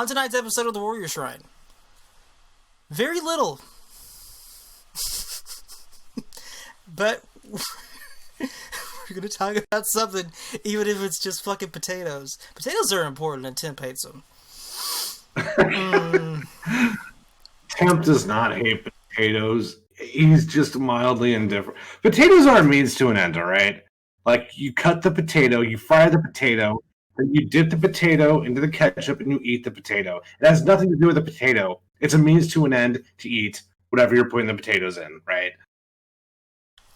On tonight's episode of the Warrior Shrine, very little. But we're going to talk about something, even if it's just fucking potatoes. Potatoes are important, and Temp hates them. Temp does not hate potatoes. He's just mildly indifferent. Potatoes are a means to an end, all right? Like, you cut the potato, you fry the potato, then you dip the potato into the ketchup and you eat the potato. It has nothing to do with the potato. It's a means to an end to eat whatever you're putting the potatoes in, right?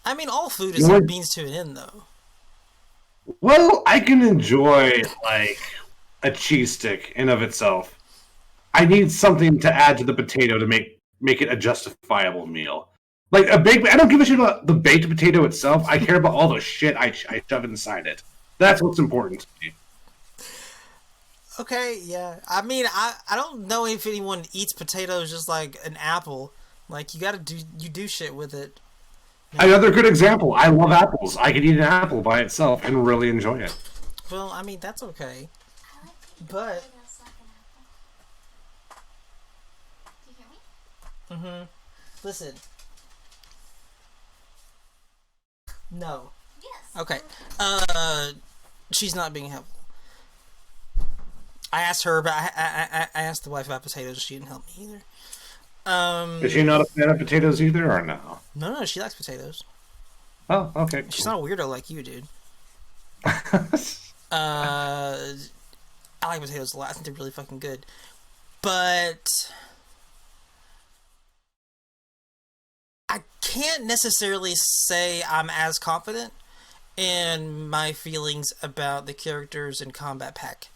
I mean, all food is a means to an end, though. Well, I can enjoy, like, a cheese stick in of itself. I need something to add to the potato to make it a justifiable meal. Like, I don't give a shit about the baked potato itself. I care about all the shit I shove inside it. That's what's important to me. Okay, yeah. I mean, I don't know if anyone eats potatoes just like an apple. Like, you do shit with it. Another good example. I love apples. I could eat an apple by itself and really enjoy it. Well, I mean, that's okay. But... Do you hear me? Mm-hmm. Listen. No. Yes. Okay. She's not being helpful. I asked her, but I asked the wife about potatoes. She didn't help me either. Is she not a fan of potatoes either, or no? No, she likes potatoes. Oh, okay. Cool. She's not a weirdo like you, dude. I like potatoes a lot. I think they're really fucking good. But I can't necessarily say I'm as confident in my feelings about the characters in Combat Pack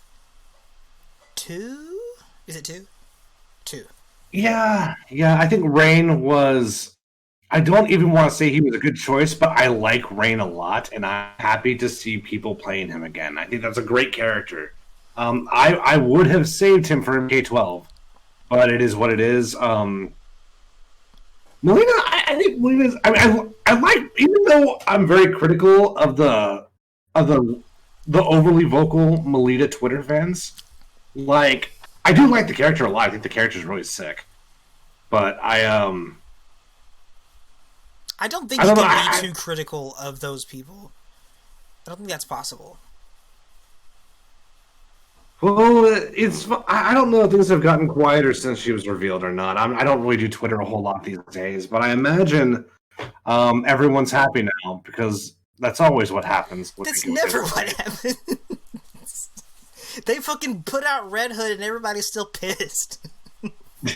2? Is it 2? 2. Yeah. I think Rain was... I don't even want to say he was a good choice, but I like Rain a lot, and I'm happy to see people playing him again. I think that's a great character. I would have saved him for MK12, but it is what it is. Melina, I think Melina's... I like... Even though I'm very critical of the overly vocal Melina Twitter fans, like, I do like the character a lot. I think the character is really sick. But I don't think you can be too critical of those people. I don't think that's possible. Well, I don't know if things have gotten quieter since she was revealed or not. I don't really do Twitter a whole lot these days, but I imagine everyone's happy now because that's always what happens. That's never what happens. They fucking put out Red Hood and everybody's still pissed. I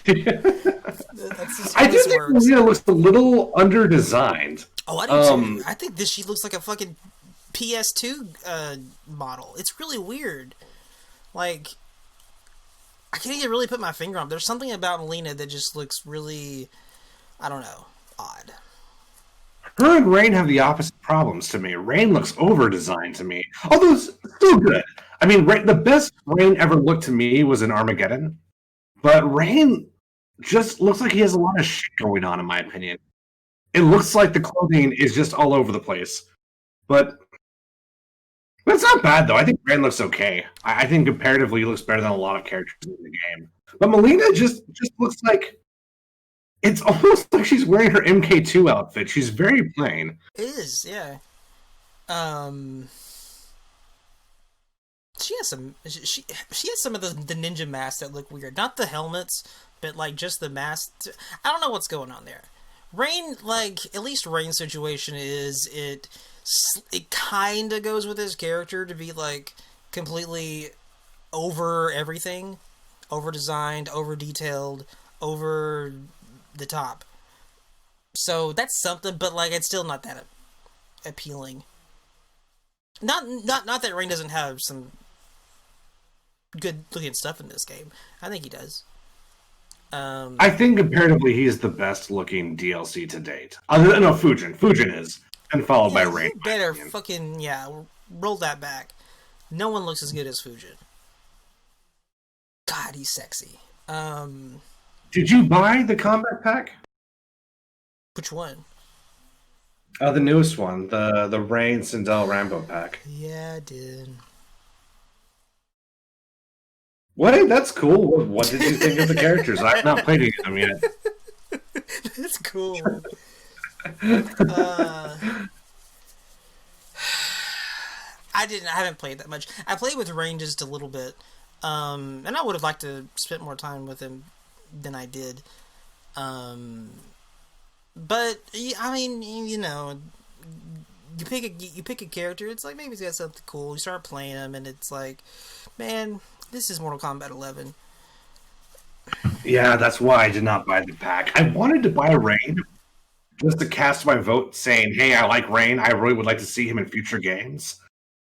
do think Melina looks a little under-designed. Oh, I do too. I think she looks like a fucking PS2 model. It's really weird. Like, I can't even really put my finger on it. There's something about Melina that just looks really, I don't know, odd. Her and Rain have the opposite problems to me. Rain looks over-designed to me. Although it's still good. I mean, the best Rain ever looked to me was in Armageddon. But Rain just looks like he has a lot of shit going on, in my opinion. It looks like the clothing is just all over the place. But it's not bad, though. I think Rain looks okay. I think comparatively he looks better than a lot of characters in the game. But Melina just looks like... It's almost like she's wearing her MK2 outfit. She's very plain. It is, yeah. She has some. She has some of the ninja masks that look weird. Not the helmets, but like just the masks. I don't know what's going on there. Rain, like at least Rain's situation is it kind of goes with his character to be like completely over everything, over designed, over detailed, over the top. So that's something, but like it's still not that appealing. Not that Rain doesn't have some good looking stuff in this game. I think he does. I think comparatively he's the best looking DLC to date. No, Fujin. Fujin is. And followed by Rain. You better fucking, roll that back. No one looks as good as Fujin. God, he's sexy. Did you buy the combat pack? Which one? The newest one, the Rain Sindel Rambo pack. Yeah, I did. What? That's cool. What did you think of the characters? I've not played any of them yet. That's cool. I haven't played that much. I played with Rain just a little bit, and I would have liked to spend more time with him than I did. But I mean, you know, you pick a character. It's like maybe he's got something cool. You start playing him, and it's like, man, this is Mortal Kombat 11. Yeah, that's why I did not buy the pack. I wanted to buy Rain just to cast my vote, saying, "Hey, I like Rain. I really would like to see him in future games."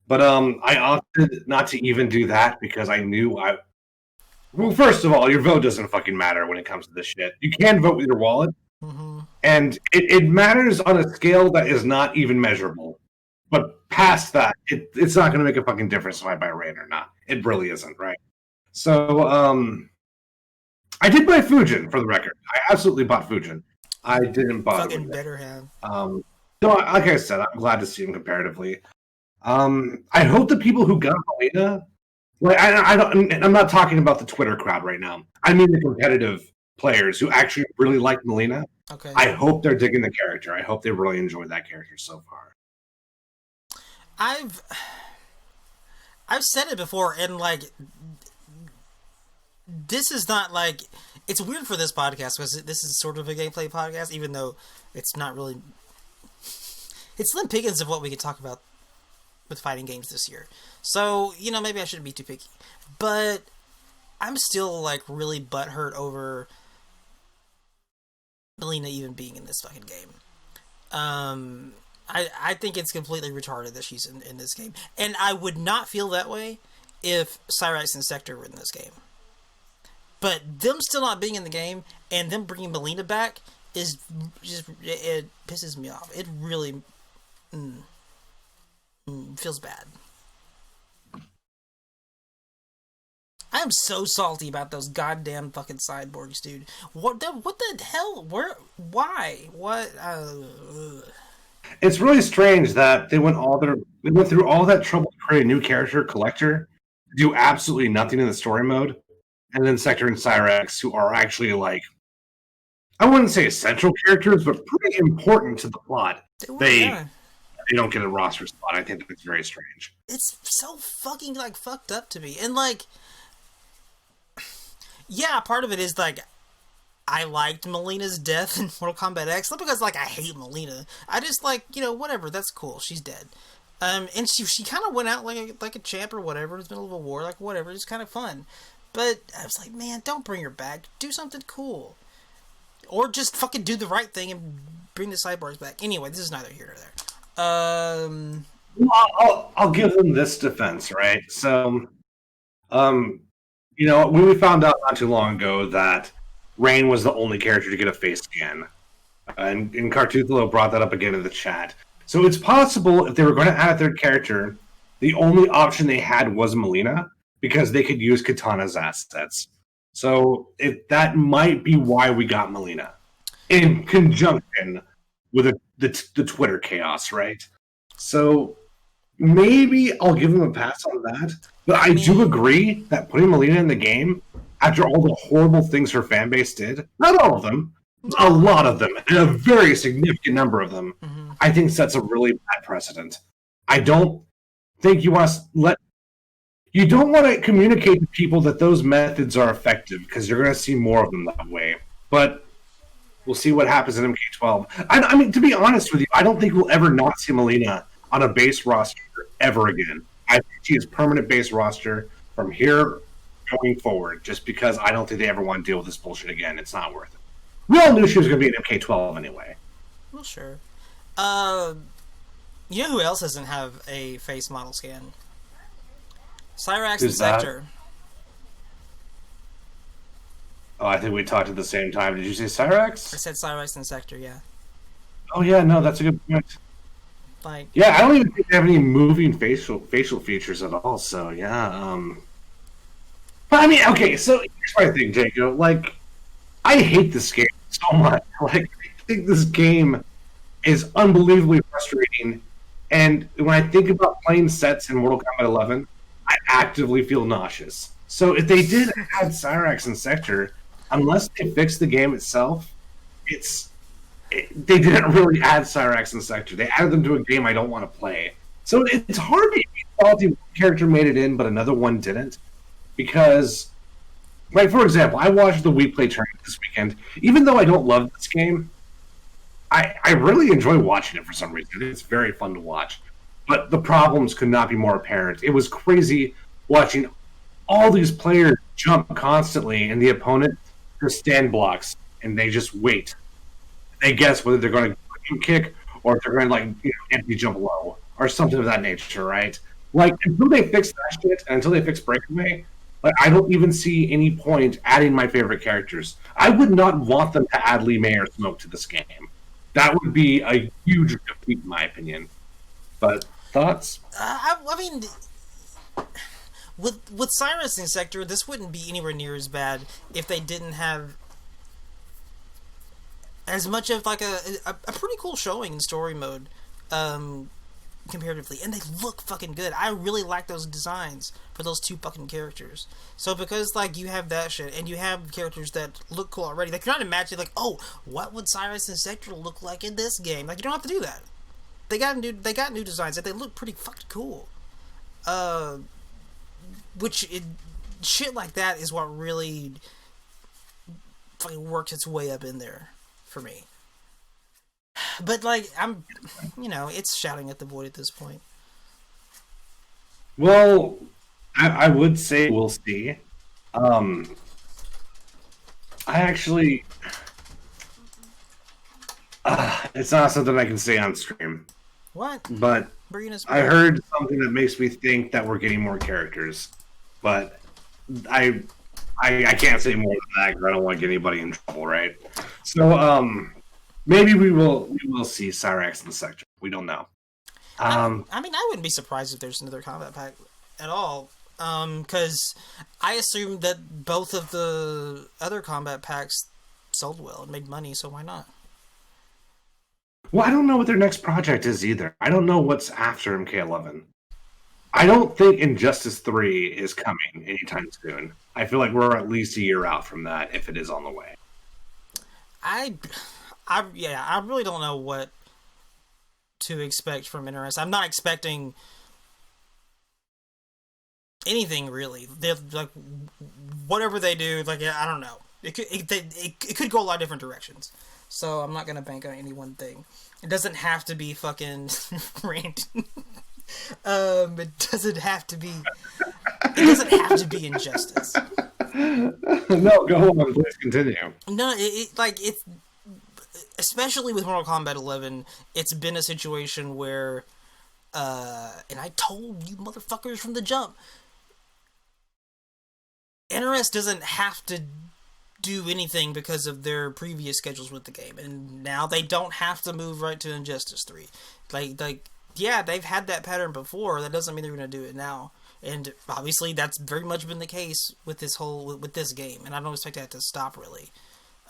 But I opted not to even do that because I knew I. Well, first of all, your vote doesn't fucking matter when it comes to this shit. You can vote with your wallet, and it matters on a scale that is not even measurable. But past that, it's not going to make a fucking difference if I buy Rain or not. It really isn't, right? So, I did buy Fujin, for the record. I absolutely bought Fujin. I didn't bother Fucking with better have. no, like I said, I'm glad to see him comparatively. I hope the people who got Melina, like I'm not talking about the Twitter crowd right now. I mean the competitive players who actually really like Melina. Okay. I hope they're digging the character. I hope they really enjoyed that character so far. I've said it before, and like, this is not like, it's weird for this podcast because this is sort of a gameplay podcast, even though it's not really. It's slim pickings of what we could talk about with fighting games this year. So, you know, maybe I shouldn't be too picky. But I'm still, like, really butthurt over Melina even being in this fucking game. I think it's completely retarded that she's in this game. And I would not feel that way if Cyrax and Sector were in this game. But them still not being in the game and them bringing Melina back is just, it pisses me off. It really feels bad. I am so salty about those goddamn fucking cyborgs, dude. What the hell? Where? Why? What? It's really strange that they went through all that trouble to create a new character, Collector, do absolutely nothing in the story mode, and then Sector and Cyrax, who are actually, like, I wouldn't say essential characters, but pretty important to the plot. They don't get a roster spot. I think that's very strange. It's so fucking, like, fucked up to me. And, like, yeah, part of it is, like, I liked Melina's death in Mortal Kombat X. Not because, like, I hate Melina. I just, like, you know, whatever, that's cool. She's dead. And she kind of went out like a champ or whatever. It's middle of a war, like, whatever. It's kind of fun. But I was like, man, don't bring her back. Do something cool. Or just fucking do the right thing and bring the cyborgs back. Anyway, this is neither here nor there. I'll give them this defense, right? So, you know, we found out not too long ago that Rain was the only character to get a face scan. And Cartuthalo brought that up again in the chat. So it's possible if they were going to add a third character, the only option they had was Melina, because they could use Katana's assets. So that might be why we got Melina. In conjunction with the Twitter chaos, right? So maybe I'll give them a pass on that. But I do agree that putting Melina in the game, after all the horrible things her fan base did, not all of them, a lot of them, and a very significant number of them, I think sets a really bad precedent. I don't think you want to communicate to people that those methods are effective, because you're going to see more of them that way. But we'll see what happens in MK12. I mean, to be honest with you, I don't think we'll ever not see Melina on a base roster ever again. I think she is permanent base roster from here going forward, just because I don't think they ever want to deal with this bullshit again. It's not worth it. We all knew she was going to be in MK12 anyway. Well, sure. You know who else doesn't have a face model scan? Cyrax and Sector. Oh, I think we talked at the same time. Did you say Cyrax? I said Cyrax and Sector, yeah. Oh yeah, no, that's a good point. Like, yeah, I don't even think they have any moving facial features at all. So yeah, but I mean, okay. So here's my thing, Jacob. Like, I hate this game so much. Like, I think this game is unbelievably frustrating. And when I think about playing sets in Mortal Kombat 11, I actively feel nauseous. So if they did add Cyrax and Sector, unless they fix the game itself, they didn't really add Cyrax and Sector. They added them to a game I don't want to play. So it's hard to be salty one character made it in, but another one didn't. Because, like, for example, I watched the We Play tournament this weekend. Even though I don't love this game, I really enjoy watching it for some reason. It's very fun to watch. But the problems could not be more apparent. It was crazy watching all these players jump constantly, and the opponent just stand blocks, and they just wait. They guess whether they're going to kick or if they're going to, like, empty jump low or something of that nature, right? Like, until they fix that shit and until they fix Breakaway, like, I don't even see any point adding my favorite characters. I would not want them to add Lee May or Smoke to this game. That would be a huge defeat, in my opinion. But thoughts? I mean, with Cyrus and Sector, this wouldn't be anywhere near as bad if they didn't have as much of like a pretty cool showing in story mode, comparatively, and they look fucking good. I really like those designs for those two fucking characters. So because like you have that shit, and you have characters that look cool already, like you're not imagining like, oh, what would Cyrus and Sector look like in this game? Like you don't have to do that. They got new designs that they look pretty fucking cool. Shit like that is what really fucking works its way up in there for me. But like it's shouting at the void at this point. Well, I would say we'll see. I actually, it's not something I can say on stream. What? But I heard something that makes me think that we're getting more characters. But I can't say more than that because I don't want to get anybody in trouble, right? So maybe we will see Cyrax and Sector. We don't know. I mean, I wouldn't be surprised if there's another combat pack at all. Because I assumed that both of the other combat packs sold well and made money, so why not? Well, I don't know what their next project is either. I don't know what's after MK11. I don't think Injustice 3 is coming anytime soon. I feel like we're at least a year out from that, if it is on the way. I really don't know what to expect from Interest. I'm not expecting anything really. They're like whatever they do, like I don't know. It could go a lot of different directions. So I'm not gonna bank on any one thing. It doesn't have to be fucking Rand. It doesn't have to be. It doesn't have to be Injustice. No, go on. Please continue. No, it's especially with Mortal Kombat 11. It's been a situation where, and I told you motherfuckers from the jump, NRS doesn't have to do anything because of their previous schedules with the game, and now they don't have to move right to Injustice 3. Yeah, they've had that pattern before. That doesn't mean they're going to do it now. And obviously, that's very much been the case with this game, and I don't expect that to stop really.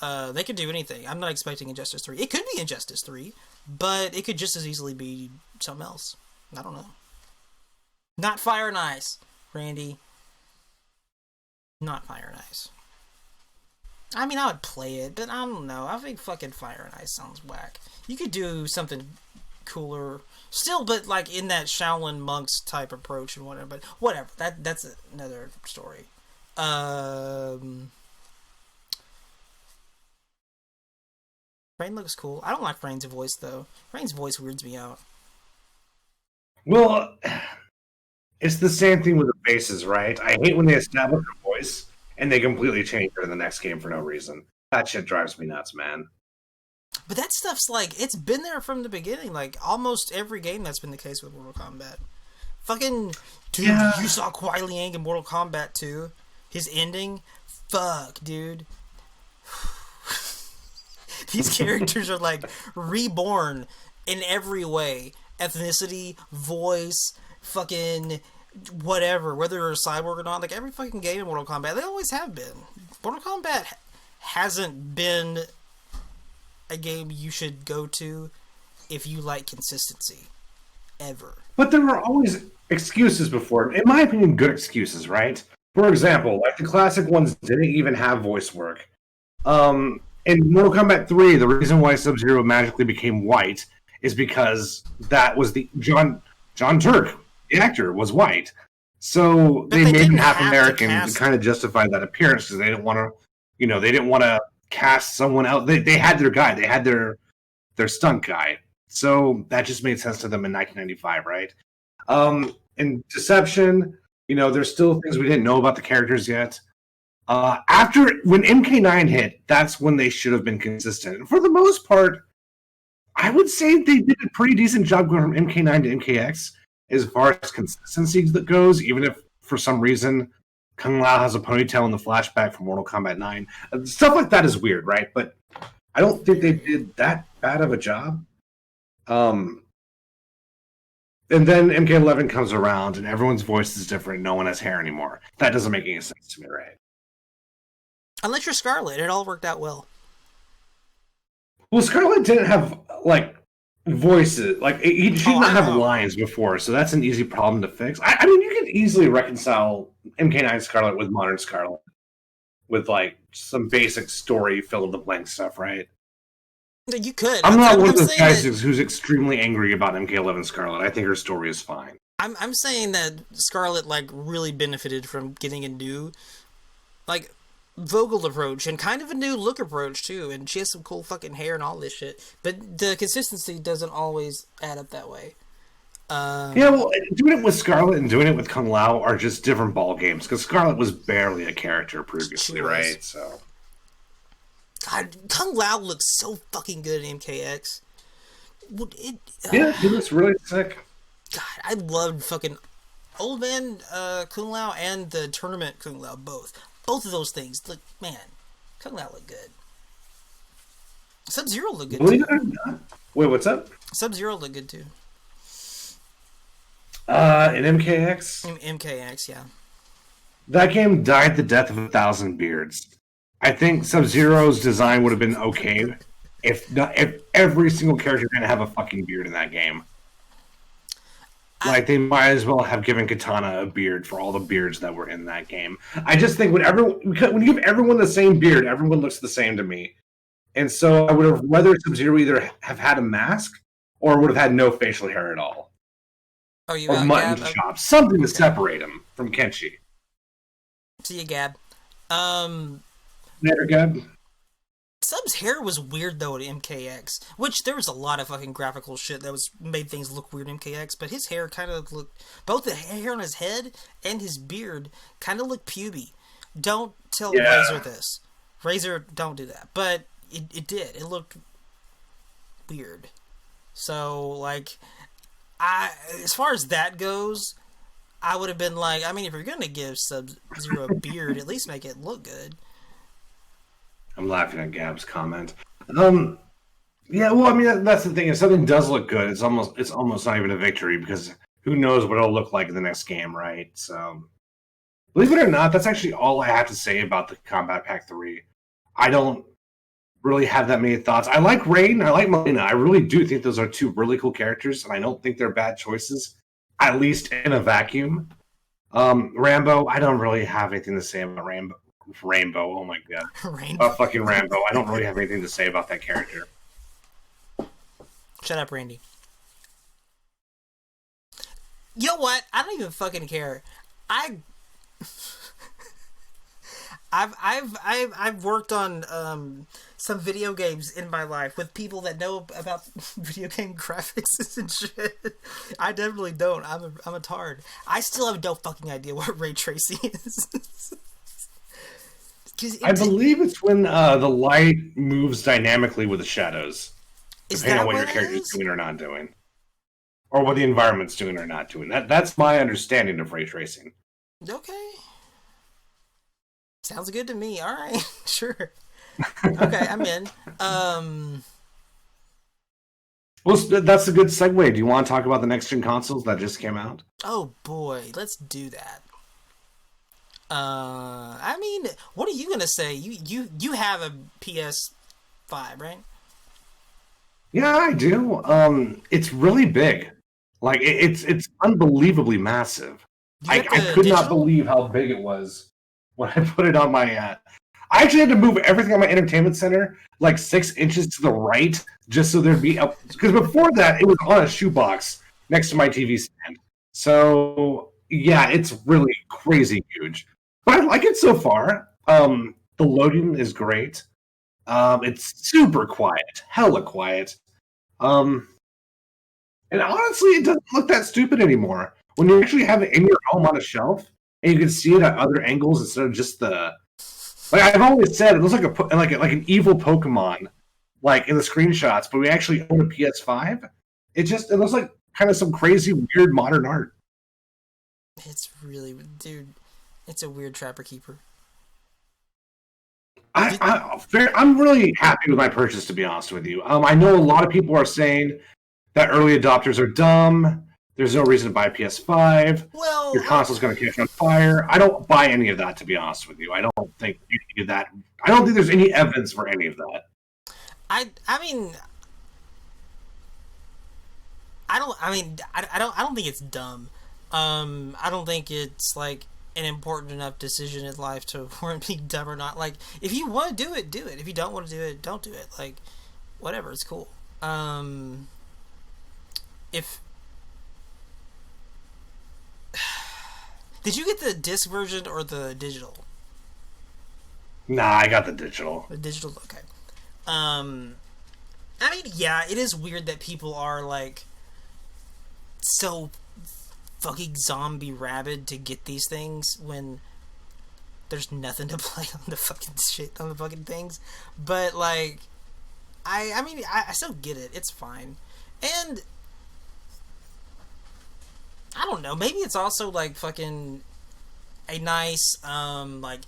They could do anything. I'm not expecting Injustice 3. It could be Injustice 3, but it could just as easily be something else. I don't know. Not Fire and Ice, Randy. Not Fire and Ice. I mean, I would play it, but I don't know. I think fucking Fire and Ice sounds whack. You could do something cooler still, but like in that Shaolin monks type approach and whatever. But whatever. That's another story. Rain looks cool. I don't like Rain's voice though. Rain's voice weirds me out. Well, it's the same thing with the faces, right? I hate when they establish a voice and they completely change it in the next game for no reason. That shit drives me nuts, man. But that stuff's like, it's been there from the beginning. Like, almost every game that's been the case with Mortal Kombat. Fucking, dude, yeah. You saw Kuai Liang in Mortal Kombat 2? His ending? Fuck, dude. These characters are, like, reborn in every way. Ethnicity, voice, fucking whatever. Whether you're a cyborg or not. Like, every fucking game in Mortal Kombat, they always have been. Mortal Kombat hasn't been a game you should go to if you like consistency. Ever. But there were always excuses before. In my opinion, good excuses, right? For example, like the classic ones didn't even have voice work. In Mortal Kombat 3, the reason why Sub-Zero magically became white is because that was the John Turk, the actor, was white. So But they they made him didn't half have to American to cast- kind of justify that appearance because they didn't want to, they didn't want to cast someone else. They had their guy, they had their stunt guy. So that just made sense to them in 1995, right? In Deception, there's still things we didn't know about the characters yet. After when MK9 hit, that's when they should have been consistent. And for the most part, I would say they did a pretty decent job going from MK9 to MKX as far as consistency that goes, even if for some reason Kung Lao has a ponytail in the flashback from Mortal Kombat 9. Stuff like that is weird, right? But I don't think they did that bad of a job. And then MK11 comes around and everyone's voice is different. No one has hair anymore. That doesn't make any sense to me, right? Unless you're Scarlet, it all worked out well. Well, Scarlet didn't have, voices. She did not have know. lines before, so that's an easy problem to fix. I mean, you could easily reconcile MK9 Scarlet with modern Scarlet. With, some basic story fill-in-the-blank stuff, right? You could. I'm not one of those guys who's extremely angry about MK11 Scarlet. I think her story is fine. I'm saying that Scarlet, really benefited from getting a new, vocal approach and kind of a new look approach too, and she has some cool fucking hair and all this shit, but the consistency doesn't always add up that way. Yeah, well, doing it with Scarlet and doing it with Kung Lao are just different ball games, because Scarlet was barely a character previously, right? So, God, Kung Lao looks so fucking good in MKX. Yeah, he looks really sick. God, I loved fucking Old Man Kung Lao and the Tournament Kung Lao both. Both of those things look, man, Kung Lao looked good. Sub-Zero looked good too. Wait, what's up? Sub-Zero looked good too. In MKX? MKX, yeah. That game died the death of 1,000 beards. I think Sub-Zero's design would have been okay if every single character didn't have a fucking beard in that game. They might as well have given Katana a beard for all the beards that were in that game. I just think when you give everyone the same beard, everyone looks the same to me. And so I would have rather Sub-Zero either have had a mask or would have had no facial hair at all. Oh, you or mutton chops. Something to separate him from Kenshi. See you, Gab. Later, Gab. Sub's hair was weird though at MKX, which there was a lot of fucking graphical shit that made things look weird in MKX, but his hair kind of looked, both the hair on his head and his beard kind of looked puby. Don't tell Razor this. Razor, don't do that. But it did. It looked weird. So, as far as that goes, I would have been if you're gonna give Sub-Zero a beard, at least make it look good. I'm laughing at Gab's comment. Yeah, well, I mean, that's the thing. If something does look good, it's almost not even a victory, because who knows what it'll look like in the next game, right? So, believe it or not, that's actually all I have to say about the Combat Pack 3. I don't really have that many thoughts. I like Rain, I like Melina. I really do think those are two really cool characters, and I don't think they're bad choices, at least in a vacuum. Rambo, I don't really have anything to say about Rainbow, oh my god. Fucking Rambo. I don't really have anything to say about that character. Shut up, Randy. You know what? I don't even fucking care. I've worked on some video games in my life with people that know about video game graphics and shit. I definitely don't. I'm a tard. I still have no fucking idea what ray tracing is. I believe it's when the light moves dynamically with the shadows, depending on what your character's doing or not doing, or what the environment's doing or not doing. That's my understanding of ray tracing. Okay, sounds good to me. All right, sure. Okay, I'm in. Well, that's a good segue. Do you want to talk about the next gen consoles that just came out? Oh boy, let's do that. I mean, what are you gonna say? You have a PS5, right? Yeah, I do. It's really big. It's unbelievably massive. Do you have I the could not digital? believe how big it was when I put it on my. I actually had to move everything on my entertainment center like 6 inches to the right just so there'd be up. Because before that, it was on a shoebox next to my TV stand. So yeah, it's really crazy huge. But I like it so far. The loading is great. It's super quiet, hella quiet. Um, and honestly, it doesn't look that stupid anymore. When you actually have it in your home on a shelf, and you can see it at other angles instead of just the like I've always said, it looks like like an evil Pokemon, like in the screenshots. But we actually own a PS5. It looks like kind of some crazy weird modern art. It's really, dude. It's a weird Trapper Keeper. I'm really happy with my purchase, to be honest with you. I know a lot of people are saying that early adopters are dumb. There's no reason to buy a PS5. Well, Your console's going to catch on fire. I don't buy any of that, to be honest with you. I don't think any of that. I don't think there's any evidence for any of that. I mean, I don't think it's dumb. I don't think it's like an important enough decision in life to warrant being dumb or not. Like, if you want to do it, do it. If you don't want to do it, don't do it. Like, whatever, it's cool. If Did you get the disc version or the digital? Nah, I got the digital. The digital, okay. I mean, yeah, it is weird that people are like so fucking zombie rabid to get these things when there's nothing to play on the fucking shit on the fucking things. But like, I mean, I still get it. It's fine, and I don't know. Maybe it's also like fucking a nice like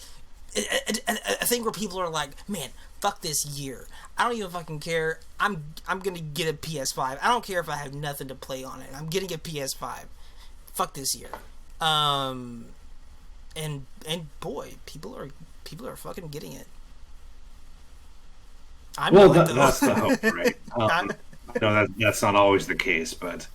a thing where people are like, man, fuck this year. I don't even fucking care. I'm gonna get a PS5. I don't care if I have nothing to play on it. I'm getting a PS5. Fuck this year. And boy, people are fucking getting it. Well, that's the hope, right? No, that's not always the case, but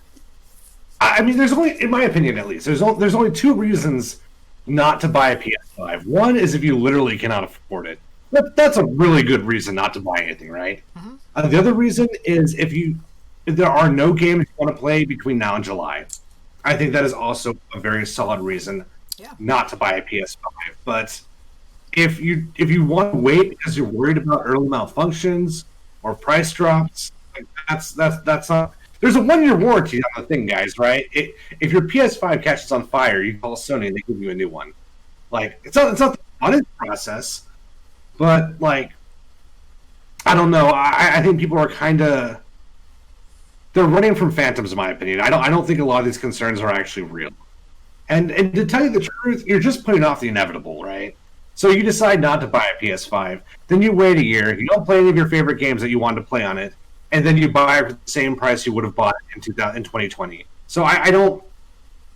I mean, there's only, in my opinion at least, there's only two reasons not to buy a PS5. One is if you literally cannot afford it. That's a really good reason not to buy anything, right? Mm-hmm. The other reason is if there are no games you want to play between now and July. I think that is also a very solid reason not to buy a PS5. But if you want to wait because you're worried about early malfunctions or price drops, like that's not. There's a 1-year warranty on the thing, guys. Right? If your PS5 catches on fire, you call Sony and they give you a new one. Like it's not the honest process, but like I don't know. I think people are kind of they're running from phantoms, in my opinion. I don't think a lot of these concerns are actually real. And to tell you the truth, you're just putting off the inevitable, right? So you decide not to buy a PS5, then you wait a year, you don't play any of your favorite games that you wanted to play on it, and then you buy it for the same price you would have bought it in 2020. So I don't.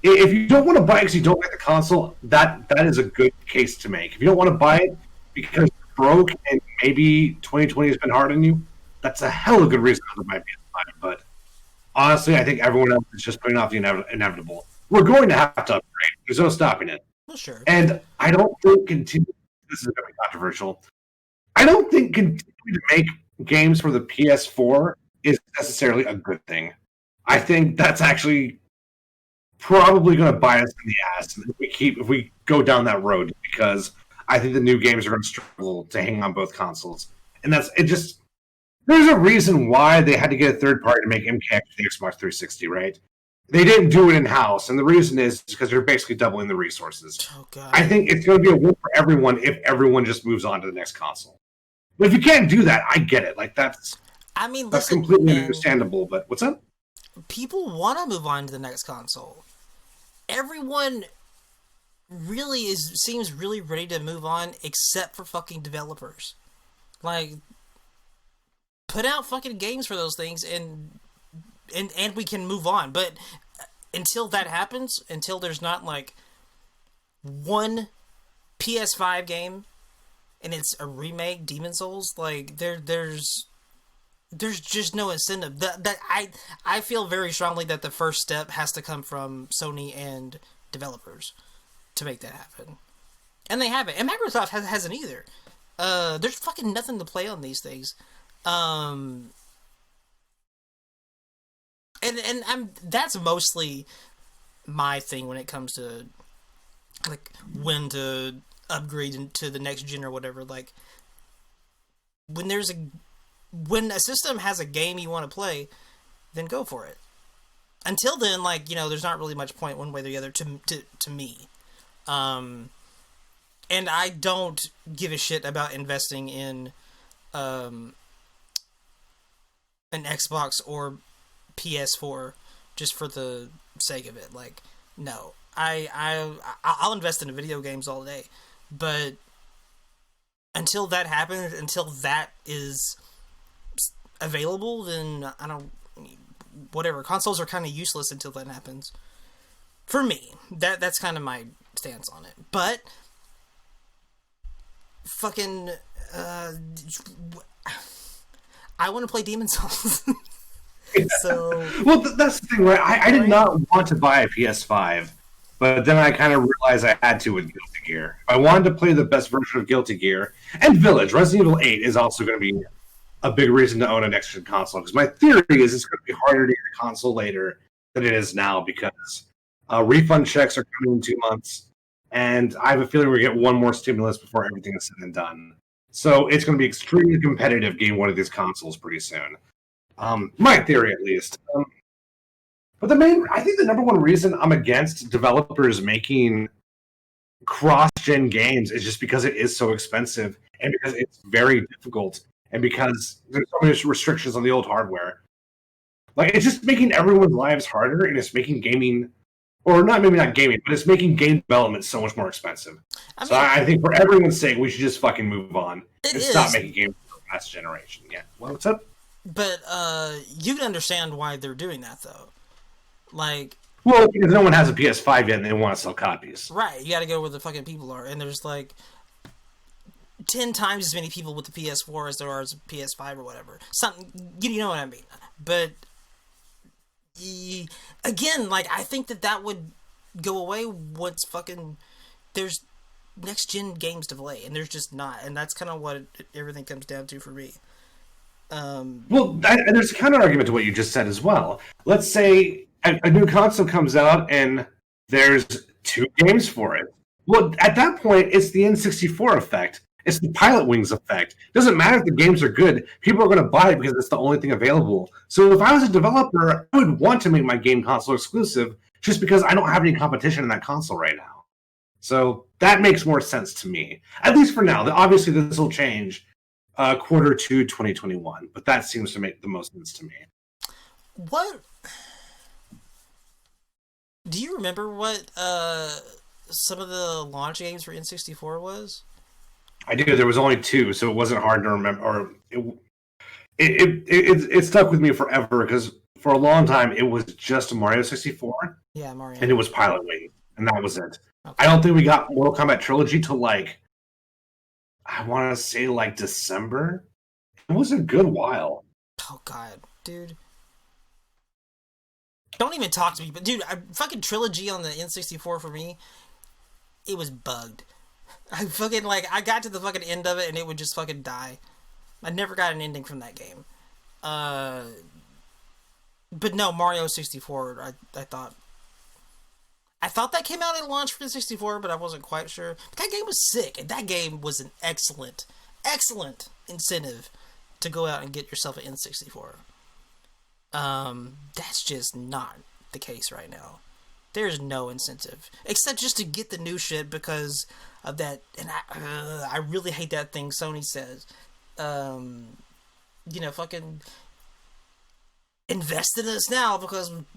If you don't want to buy it because you don't like the console, that is a good case to make. If you don't want to buy it because you're broke and maybe 2020 has been hard on you, that's a hell of a good reason not to buy a PS5. But honestly, I think everyone else is just putting off the inevitable. We're going to have to upgrade. There's no stopping it. Well, sure. And I don't think this is going to be controversial. I don't think continuing to make games for the PS4 is necessarily a good thing. I think that's actually probably going to bite us in the ass if we go down that road, because I think the new games are going to struggle to hang on both consoles. And there's a reason why they had to get a third party to make MKX for the Xbox 360, right? They didn't do it in-house, and the reason is because they're basically doubling the resources. Oh, God. I think it's going to be a win for everyone if everyone just moves on to the next console. But if you can't do that, I get it. Like that's completely understandable. But what's up? People want to move on to the next console. Everyone really seems really ready to move on, except for fucking developers. Like, put out fucking games for those things, and we can move on. But until that happens, until there's not like one PS5 game and it's a remake, Demon Souls, like there's just no incentive. That I feel very strongly that the first step has to come from Sony and developers to make that happen. And they haven't. And Microsoft hasn't either. There's fucking nothing to play on these things. And that's mostly my thing when it comes to like when to upgrade into the next gen or whatever. Like when a system has a game you want to play, then go for it. Until then, like, you know, there's not really much point one way or the other to me. And I don't give a shit about investing in an Xbox or PS4 just for the sake of it. Like, no. I'll invest in video games all day. But until that happens, until that is available, then I don't... Whatever. Consoles are kind of useless until that happens. For me. That's kind of my stance on it. But... fucking... I want to play Demon's Souls. So... Well, that's the thing, right? I did not want to buy a PS5, but then I kind of realized I had to with Guilty Gear. If I wanted to play the best version of Guilty Gear, and Village, Resident Evil 8 is also going to be a big reason to own a next-gen console, because my theory is it's going to be harder to get a console later than it is now, because refund checks are coming in 2 months, and I have a feeling we're going to get one more stimulus before everything is said and done. So it's going to be extremely competitive getting one of these consoles pretty soon. My theory, at least. But I think the number one reason I'm against developers making cross-gen games is just because it is so expensive, and because it's very difficult, and because there's so many restrictions on the old hardware. Like, it's just making everyone's lives harder, and it's making gaming, or maybe not gaming, but it's making game development so much more expensive. So I think for everyone's sake, we should just fucking move on and stop making games for the past generation. Yeah. What's up? But you can understand why they're doing that, though. Like... Well, because no one has a PS5 yet, and they want to sell copies. Right. You gotta go where the fucking people are, and there's, like... 10 times as many people with the PS4 as there are as a PS5 or whatever. Something, you know what I mean. But again, like, I think that would go away once fucking there's next gen games to play, and there's just not, and that's kind of what everything comes down to for me. Well, there's a counter argument to what you just said as well. Let's say a new console comes out and there's 2 games for it. Well, at that point, it's the N64 effect. It's the Pilot Wings effect. It doesn't matter if the games are good. People are going to buy it because it's the only thing available. So if I was a developer, I would want to make my game console exclusive just because I don't have any competition in that console right now. So that makes more sense to me. At least for now. Obviously, this will change quarter 2 2021. But that seems to make the most sense to me. What? Do you remember what some of the launch games for N64 was? I do. There was only 2, so it wasn't hard to remember. Or it stuck with me forever because for a long time it was just Mario 64. Yeah, Mario. And it was Pilot Wings, and that was it. Okay. I don't think we got Mortal Kombat Trilogy till like I want to say like December. It was a good while. Oh god, dude. Don't even talk to me. But dude, fucking Trilogy on the N64 for me, it was bugged. I fucking, like, I got to the fucking end of it and it would just fucking die. I never got an ending from that game. But no, Mario 64, I thought that came out at launch for the 64, but I wasn't quite sure. But that game was sick, and that game was an excellent incentive to go out and get yourself an N64. That's just not the case right now. There's no incentive except just to get the new shit because of that. And I really hate that thing Sony says. You know, fucking invest in us now because great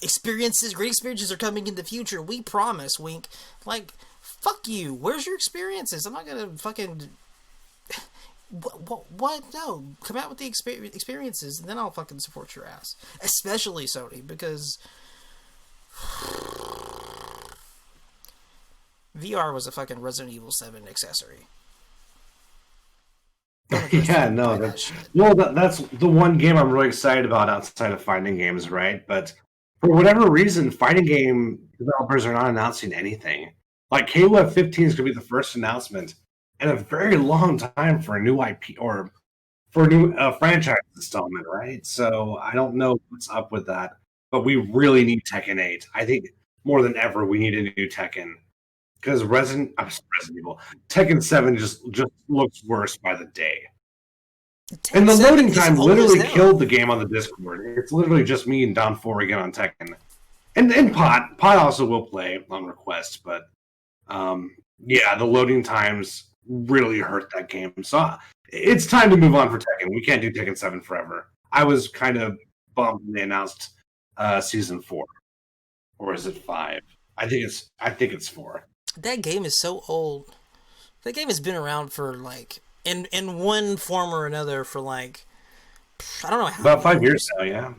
experiences are coming in the future. We promise, wink. Like, fuck you. Where's your experiences? I'm not gonna fucking... What? No. Come out with the experiences, and then I'll fucking support your ass. Especially Sony, because VR was a fucking Resident Evil 7 accessory. Yeah, no. That's the one game I'm really excited about outside of fighting games, right? But For whatever reason, fighting game developers are not announcing anything. Like Halo 15 is going to be the first announcement in a very long time for a new IP or for a new franchise installment, right? So I don't know what's up with that, but we really need Tekken 8. I think more than ever we need a new Tekken because Resident Evil Tekken 7 just looks worse by the day. And the loading time literally killed the game on the Discord. It's literally just me and Don 4 again on Tekken. And Pot also will play on request, but yeah, the loading times really hurt that game. So it's time to move on for Tekken. We can't do Tekken 7 forever. I was kind of bummed when they announced season 4. Or is it 5? I think it's 4. That game is so old. That game has been around for like in one form or another for like I don't know how about 5 years now, yeah.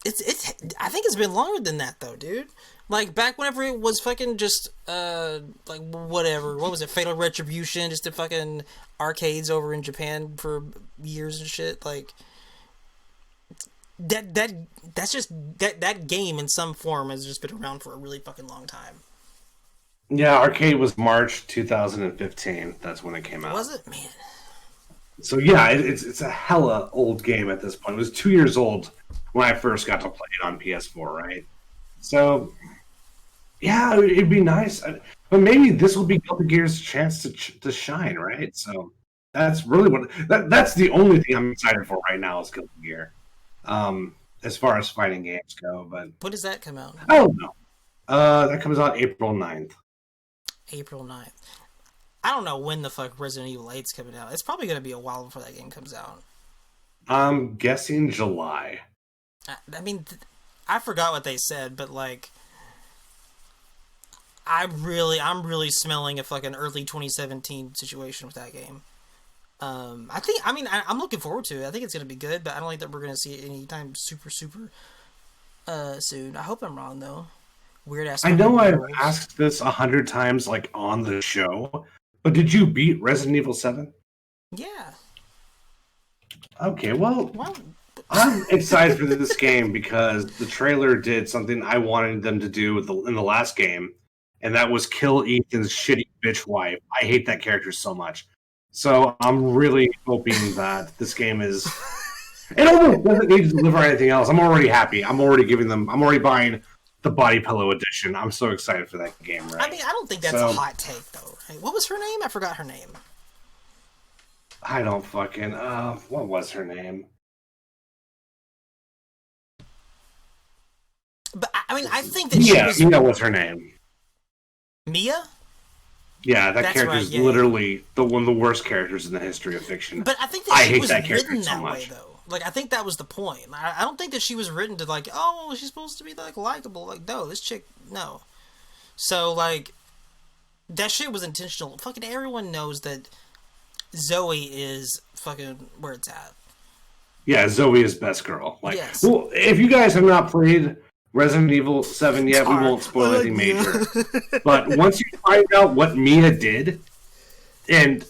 It's I think it's been longer than that though, dude. Like back whenever it was fucking just like whatever, what was it, Fatal Retribution, just the fucking arcades over in Japan for years and shit. Like that's just that game in some form has just been around for a really fucking long time. Yeah, arcade was March 2015. That's when it came out. Was it? Man. So yeah, it's a hella old game at this point. It was 2 years old when I first got to play it on PS4, right? So yeah, it'd be nice, but maybe this will be Guilty Gear's chance to shine, right? So that's really that's the only thing I'm excited for right now is Guilty Gear, as far as fighting games go. But when does that come out? I don't know. That comes out April 9th. April 9th. I don't know when the fuck Resident Evil 8's coming out. It's probably going to be a while before that game comes out. I'm guessing July. I mean, I forgot what they said, but like, I'm really smelling a fucking early 2017 situation with that game. I'm looking forward to it. I think it's going to be good, but I don't think that we're going to see it anytime super soon. I hope I'm wrong though. Weird ass. I know I've asked this 100 times, like on the show, but did you beat Resident Evil 7? Yeah. Okay, well, I'm excited for this game because the trailer did something I wanted them to do in the last game, and that was kill Ethan's shitty bitch wife. I hate that character so much. So I'm really hoping that this game is. It almost doesn't need to deliver anything else. I'm already happy. I'm already buying the Body Pillow edition. I'm so excited for that game, right? I mean, I don't think that's a hot take, though, right? What was her name? I forgot her name. I don't fucking... what was her name? But, I mean, I think that she was... Mia was her name. Mia? Yeah, that character is literally one of the worst characters in the history of fiction. But I think that she was written that way, though. Like, I think that was the point. I don't think that she was written to, like, oh, she's supposed to be, like, likable. Like, no, this chick, no. So, like, that shit was intentional. Fucking everyone knows that Zoe is fucking where it's at. Yeah, Zoe is best girl. Like, yes. Well, if you guys have not played Resident Evil 7 yet, we won't spoil anything major. But once you find out what Mia did, and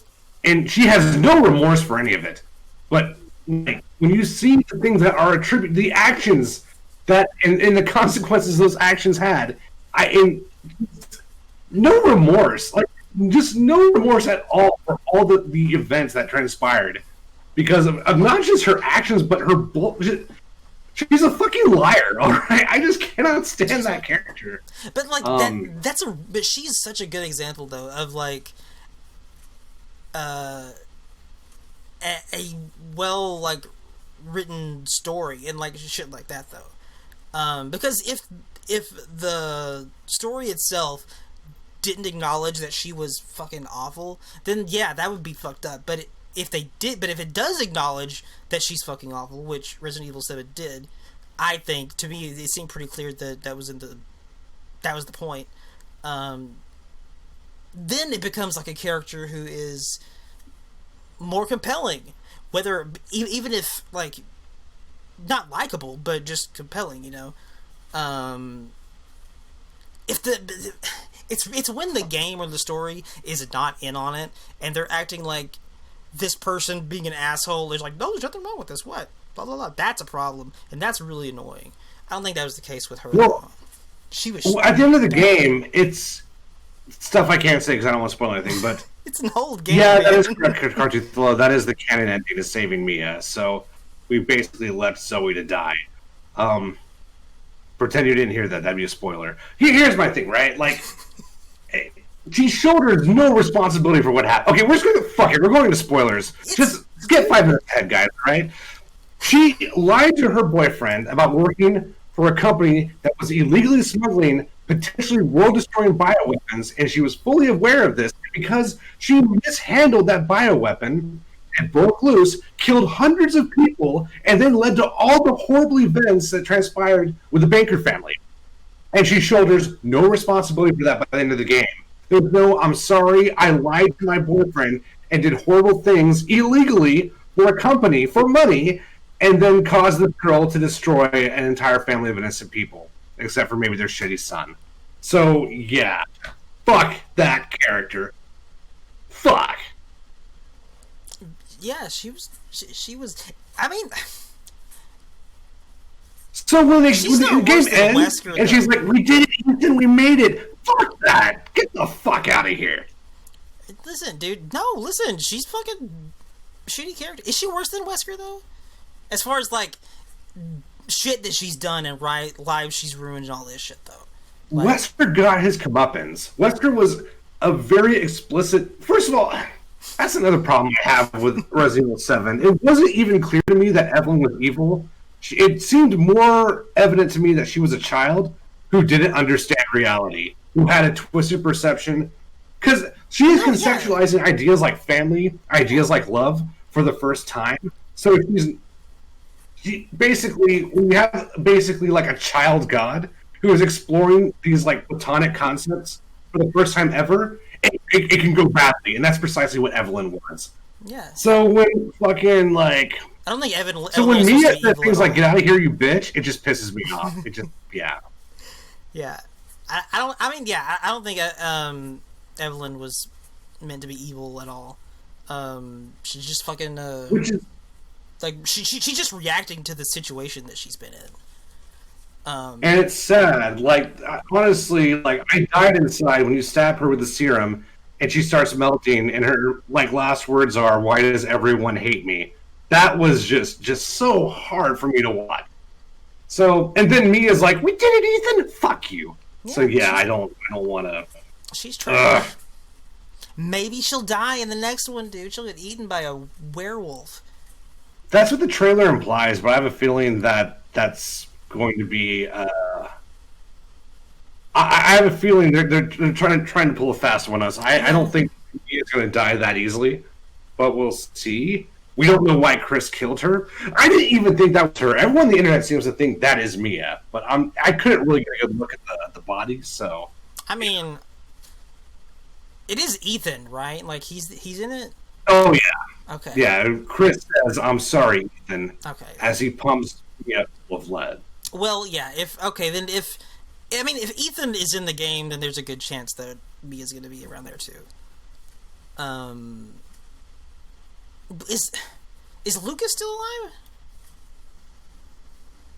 she has no remorse for any of it, but... Like, when you see the things that are attributed, the actions that and the consequences those actions had, no remorse, like just no remorse at all for all the events that transpired because of not just her actions but her bullshit. She's a fucking liar, all right. I just cannot stand that character. But like but she's such a good example though of like a well like written story and like shit like that though, because if the story itself didn't acknowledge that she was fucking awful, then yeah, that would be fucked up. But if it does acknowledge that she's fucking awful, which Resident Evil 7 did, I think to me it seemed pretty clear that was the point. Then it becomes like a character who is more compelling, whether even if like not likable but just compelling, you know. If it's when the game or the story is not in on it and they're acting like this person being an asshole is like, no, there's nothing wrong with this. What? Blah blah blah. That's a problem, and that's really annoying. I don't think that was the case with her. Well, She was. at the end of the game, it's stuff I can't say because I don't want to spoil anything. But It's an old game. yeah, man. that is correct, Cartoon Flow. That is the canon ending to saving Mia. So we basically left Zoe to die. Pretend you didn't hear that. That'd be a spoiler. Here's my thing, right? Like, she shoulders no responsibility for what happened. Okay, we're just going to fuck it. We're going to spoilers. Just get 5 minutes ahead, guys. Right? She lied to her boyfriend about working for a company that was illegally smuggling potentially world-destroying bioweapons, and she was fully aware of this because she mishandled that bioweapon and broke loose, killed hundreds of people, and then led to all the horrible events that transpired with the Baker family. And she shoulders no responsibility for that by the end of the game. There's no, I'm sorry, I lied to my boyfriend and did horrible things illegally for a company for money, and then caused the girl to destroy an entire family of innocent people, except for maybe their shitty son. So, yeah. Fuck that character. Fuck. Yeah, she was. She was. I mean, So when She's the not game worse than ends, Wesker, and she's though. like, "We did it, Ethan. We made it. Fuck that. Get the fuck out of here." listen, dude. No, listen. She's fucking shitty character. Is she worse than Wesker though? As far as like shit that she's done and lives she's ruined and all this shit though. Like, Wesker got his comeuppance. Wesker was a very explicit. First of all, that's another problem I have with Resident Evil 7. It wasn't even clear to me that Evelyn was evil. It seemed more evident to me that she was a child who didn't understand reality, who had a twisted perception. Because she is conceptualizing ideas like family, ideas like love for the first time. So she basically, we have basically like a child god who is exploring these like platonic concepts for the first time ever. It can go badly, and that's precisely what Evelyn was. yeah. So when fucking like, I don't think Evan. so Evelyn when was Mia supposed to be says evil things at like all. "get out of here, you bitch," it just pisses me off. It just yeah. Yeah, I don't. I mean, yeah, I don't think Evelyn was meant to be evil at all. She's just fucking Which is like she's just reacting to the situation that she's been in. and it's sad. Like honestly, like I died inside when you stab her with the serum, and she starts melting, and her like last words are, "Why does everyone hate me?" That was just so hard for me to watch. So, and then Mia's like, "We did it, Ethan. Fuck you." So yeah, I don't want to. She's trying. Maybe she'll die in the next one, dude. She'll get eaten by a werewolf. That's what the trailer implies, but I have a feeling that that's going to be. I have a feeling they're trying to pull a fast one on us. I don't think Mia's going to die that easily, but we'll see. We don't know why Chris killed her. I didn't even think that was her. Everyone on the internet seems to think that is Mia, but I couldn't really get a good look at the body. So I mean, it is Ethan, right? Like he's in it. oh yeah, Okay. yeah. Chris says, "I'm sorry, Ethan," Okay. as he pumps Mia full of lead. Well, yeah. If Ethan is in the game, then there's a good chance that Mia's going to be around there too. Is Lucas still alive?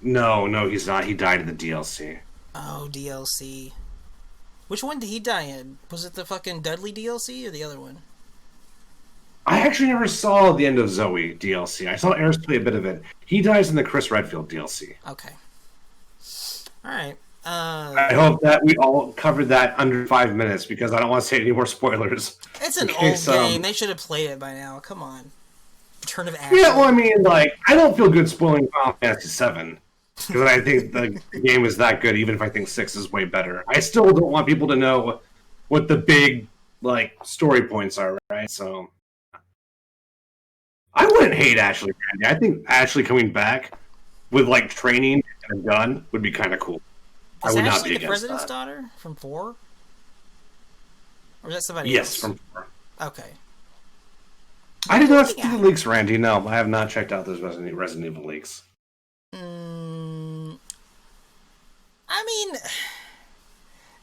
No, he's not. He died in the DLC. Oh, DLC. Which one did he die in? Was it the fucking Dudley DLC or the other one? I actually never saw the end of Zoe DLC. I saw Eris play a bit of it. He dies in the Chris Redfield DLC. Okay. All right. I hope that we all covered that under 5 minutes because I don't want to say any more spoilers. It's an Okay, old so- game. They should have played it by now. Come on. Return of Action. Yeah, well, I mean, like, I don't feel good spoiling Final Fantasy 7 because I think the game is that good, even if I think 6 is way better. I still don't want people to know what the big, like, story points are, right? So, I wouldn't hate Ashley Randy. I think Ashley coming back with, like, training and a gun would be kind of cool. I Is would not Ashley be the against president's that. daughter from 4? Or is that somebody Yes, else? from 4. Okay. I did not see Yeah. the leaks, Randy. No, I have not checked out those Resident Evil leaks. I mean,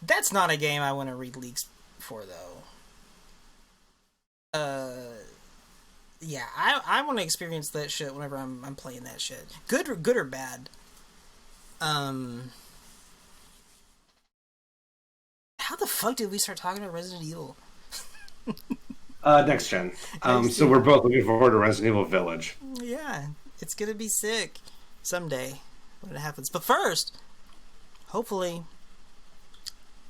that's not a game I want to read leaks for, though. Yeah, I want to experience that shit whenever I'm playing that shit. Good or bad. Um, how the fuck did we start talking about Resident Evil? Next gen. Next So we're gen. both looking forward to Resident Evil Village. Yeah, it's gonna be sick someday when it happens. But first, hopefully,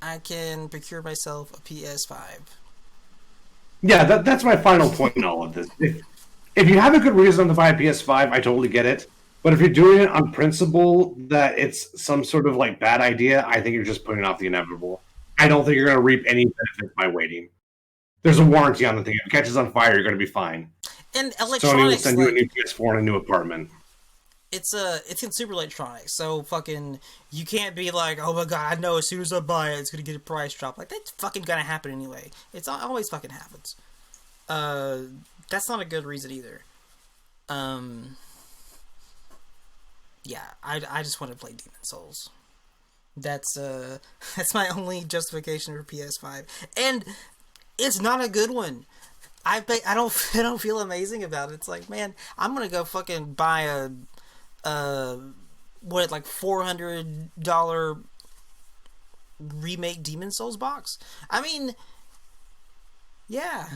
I can procure myself a PS5. Yeah, that's my final point in all of this. If you have a good reason to buy a PS5, I totally get it. But if you're doing it on principle that it's some sort of like bad idea, I think you're just putting off the inevitable. I don't think you're going to reap any benefit by waiting. There's a warranty on the thing. If it catches on fire, you're going to be fine. And Sony will electronics, send you a like new PS4 and a new apartment. it's consumer electronics, so fucking you can't be like, oh my god, I know as soon as I buy it, it's gonna get a price drop. Like that's fucking gonna happen anyway. It's always fucking happens. That's not a good reason either. Um, yeah, I just want to play Demon Souls. That's that's my only justification for PS5, and it's not a good one. I don't feel amazing about it. It's like, man, I'm gonna go fucking buy what, like $400 remake Demon Souls box. I mean, yeah,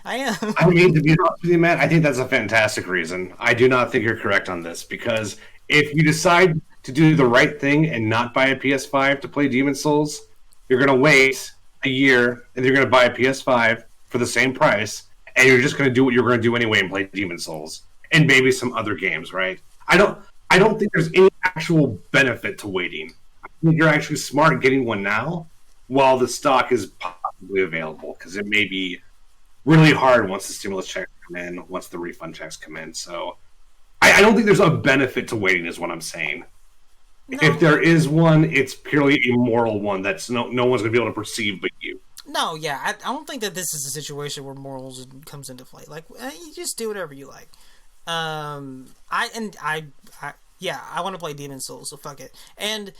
I am. I mean, to be honest with you, Matt, I think that's a fantastic reason. I do not think you're correct on this because if you decide to do the right thing and not buy a PS5 to play Demon Souls, you're going to wait a year and you're going to buy a PS5 for the same price, and you're just going to do what you're going to do anyway and play Demon Souls and maybe some other games, right? I don't think there's any actual benefit to waiting. I think you're actually smart getting one now while the stock is possibly available because it may be really hard once the stimulus checks come in, once the refund checks come in. So I don't think there's a benefit to waiting, is what I'm saying. No, If there is one, it's purely a moral one that's no one's going to be able to perceive but you. no, yeah, I don't think that this is a situation where morals comes into play. Like, you just do whatever you like. Yeah, I want to play Demon Souls, so fuck it. And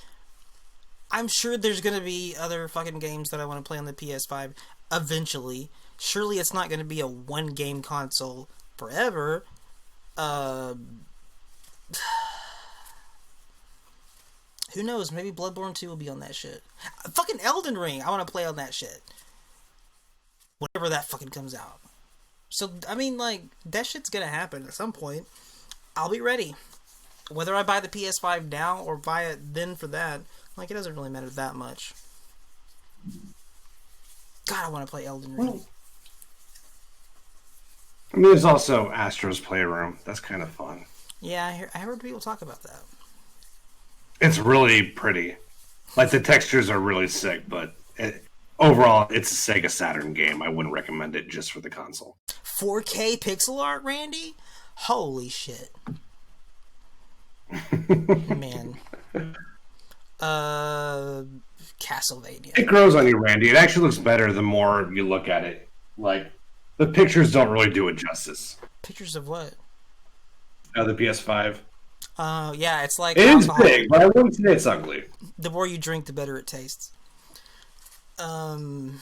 I'm sure there's gonna be other fucking games that I want to play on the PS5 eventually. Surely it's not gonna be a one game console forever. Uh, who knows? Maybe Bloodborne 2 will be on that shit. Fucking Elden Ring, I want to play on that shit. Whenever that fucking comes out. So, I mean, like, that shit's gonna happen at some point. I'll be ready. Whether I buy the PS5 now or buy it then for that, like, it doesn't really matter that much. God, I want to play Elden Ring. Well, I mean, there's also Astro's Playroom. That's kind of fun. Yeah, I heard people talk about that. It's really pretty. Like, the textures are really sick, but overall, it's a Sega Saturn game. I wouldn't recommend it just for the console. 4K pixel art, Randy? Holy shit. Man. Castlevania. It grows on you, Randy. It actually looks better the more you look at it. Like, the pictures don't really do it justice. Pictures of what? The PS5. Yeah, it's like It is alcohol. big, but I wouldn't say it's ugly. The more you drink, the better it tastes. I'm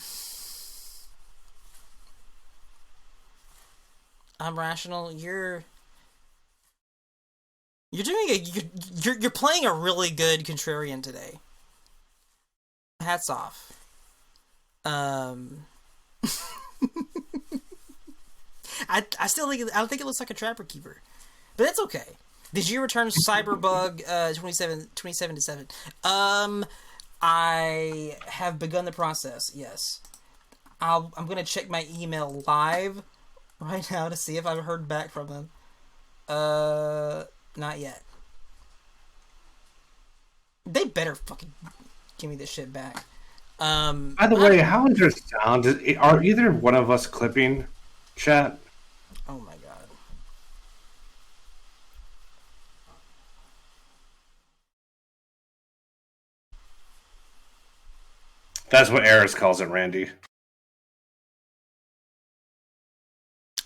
rational. You're doing you're playing a really good contrarian today. Hats off. I still think I don't think it looks like a Trapper Keeper, but that's okay. Did you return Cyberbug 27 I have begun the process. Yes, I'm gonna check my email live right now to see if I've heard back from them. Not yet. They better fucking give me this shit back. By the way, how is your sound? Are either one of us clipping chat? Oh my god. That's what Eris calls it, Randy.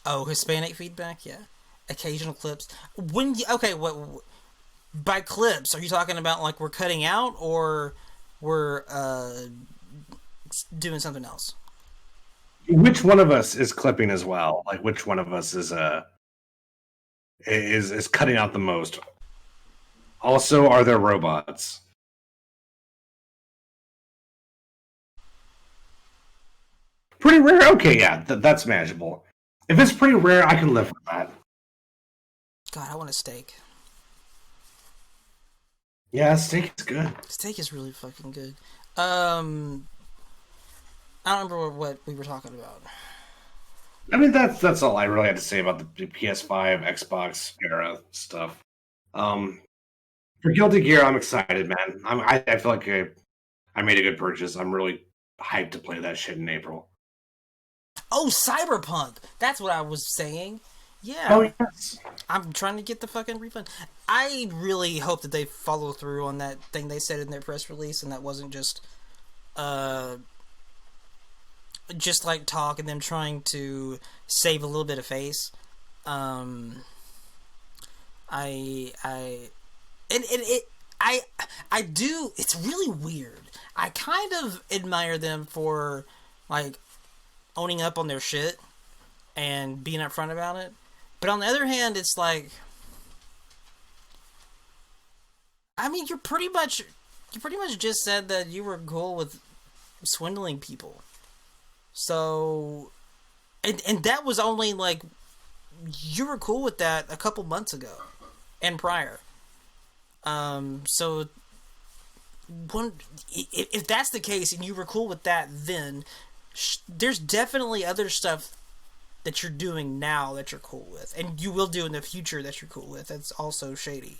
Oh, Hispanic feedback, yeah. Occasional clips. Okay, what by clips are you talking about? Like we're cutting out or we're doing something else? Which one of us is clipping as well? Like, which one of us is is cutting out the most. Also, are there robots? Pretty rare? Okay, yeah, that's manageable. If it's pretty rare, I can live with that. God, I want a steak. Yeah, steak is good. Steak is really fucking good. I don't remember what we were talking about. I mean, that's all I really had to say about the PS5, Xbox era stuff. For Guilty Gear, I'm excited, man. I feel like I made a good purchase. I'm really hyped to play that shit in April. Oh, Cyberpunk! That's what I was saying. Yeah. Oh, yes. I'm trying to get the fucking refund. I really hope that they follow through on that thing they said in their press release, and that wasn't just like talk and them trying to save a little bit of face. I do. It's really weird. I kind of admire them for like owning up on their shit and being upfront about it. But on the other hand, it's like, I mean, you pretty much just said that you were cool with swindling people. So, and that was only like, you were cool with that a couple months ago and prior. So if that's the case and you were cool with that, then there's definitely other stuff that you're doing now that you're cool with, and you will do in the future that you're cool with. That's also shady.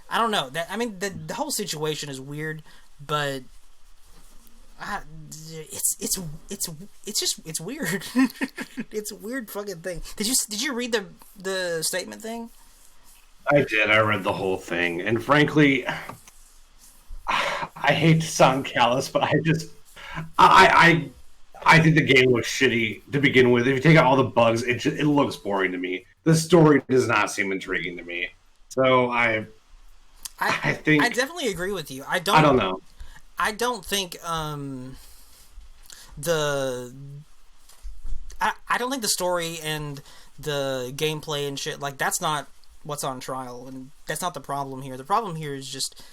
I don't know. The whole situation is weird, but it's weird. It's a weird fucking thing. Did you read the statement thing? I did. I read the whole thing, and frankly, I hate to sound callous, but I think the game looks shitty to begin with. If you take out all the bugs, it looks boring to me. The story does not seem intriguing to me. So I think I definitely agree with you. I don't know. I don't think I don't think the story and the gameplay and shit, like, that's not what's on trial, and that's not the problem here. The problem here is just,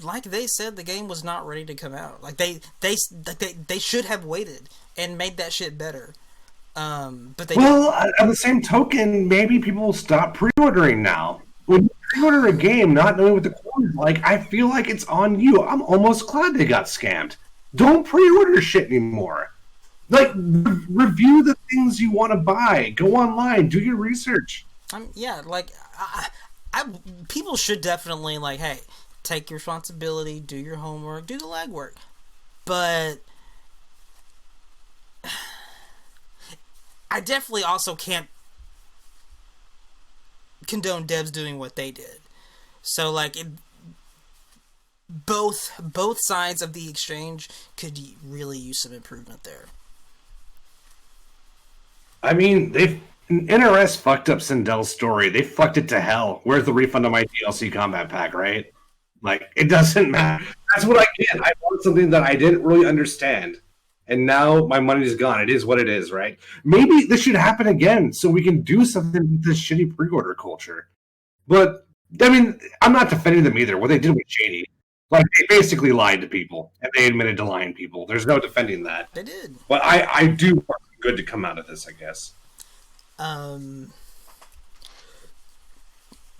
like they said, the game was not ready to come out. Like they should have waited and made that shit better. But they well, on the same token, maybe people will stop pre-ordering now. When you pre-order a game, not knowing what the core is like, I feel like it's on you. I'm almost glad they got scammed. Don't pre-order shit anymore. Like, review the things you want to buy. Go online. Do your research. Yeah, like, people should definitely, like, hey, take your responsibility, do your homework, do the legwork. But I definitely also can't condone devs doing what they did. So, like, both sides of the exchange could really use some improvement there. I mean, NRS fucked up Sindel's story. They fucked it to hell. Where's the refund on my DLC combat pack, right? Like, it doesn't matter. That's what I get. I bought something that I didn't really understand, and now my money's gone. It is what it is, right? Maybe this should happen again so we can do something with this shitty pre-order culture. But, I mean, I'm not defending them either. What they did was shady. Like, they basically lied to people, and they admitted to lying to people. There's no defending that. They did. But I do want good to come out of this, I guess.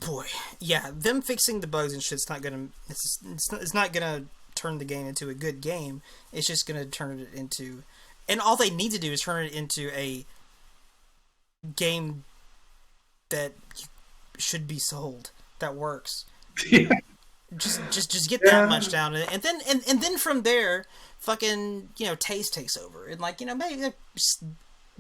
Boy, yeah, them fixing the bugs and shit's not gonna. It's not gonna turn the game into a good game. It's just gonna turn it into, and all they need to do is turn it into a game that should be sold, that works. Yeah. Just get that much down, and then from there, fucking, taste takes over, and, like, maybe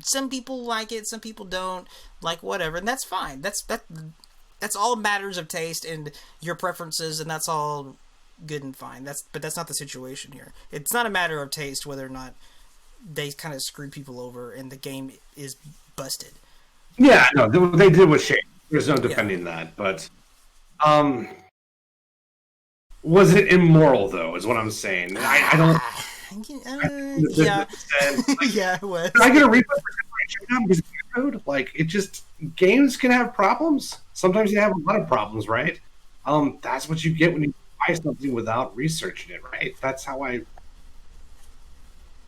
some people like it, some people don't, like, whatever, and that's fine. That's all matters of taste and your preferences, and that's all good and fine. But that's not the situation here. It's not a matter of taste whether or not they kind of screwed people over and the game is busted. Yeah, no, they did with shame. There's no defending that, but was it immoral though? Is what I'm saying. I don't. Yeah, yeah, it was. Can I get a refund for check out because of code. Like it just games can have problems. Sometimes they have a lot of problems, right? That's what you get when you buy something without researching it, right? That's how I.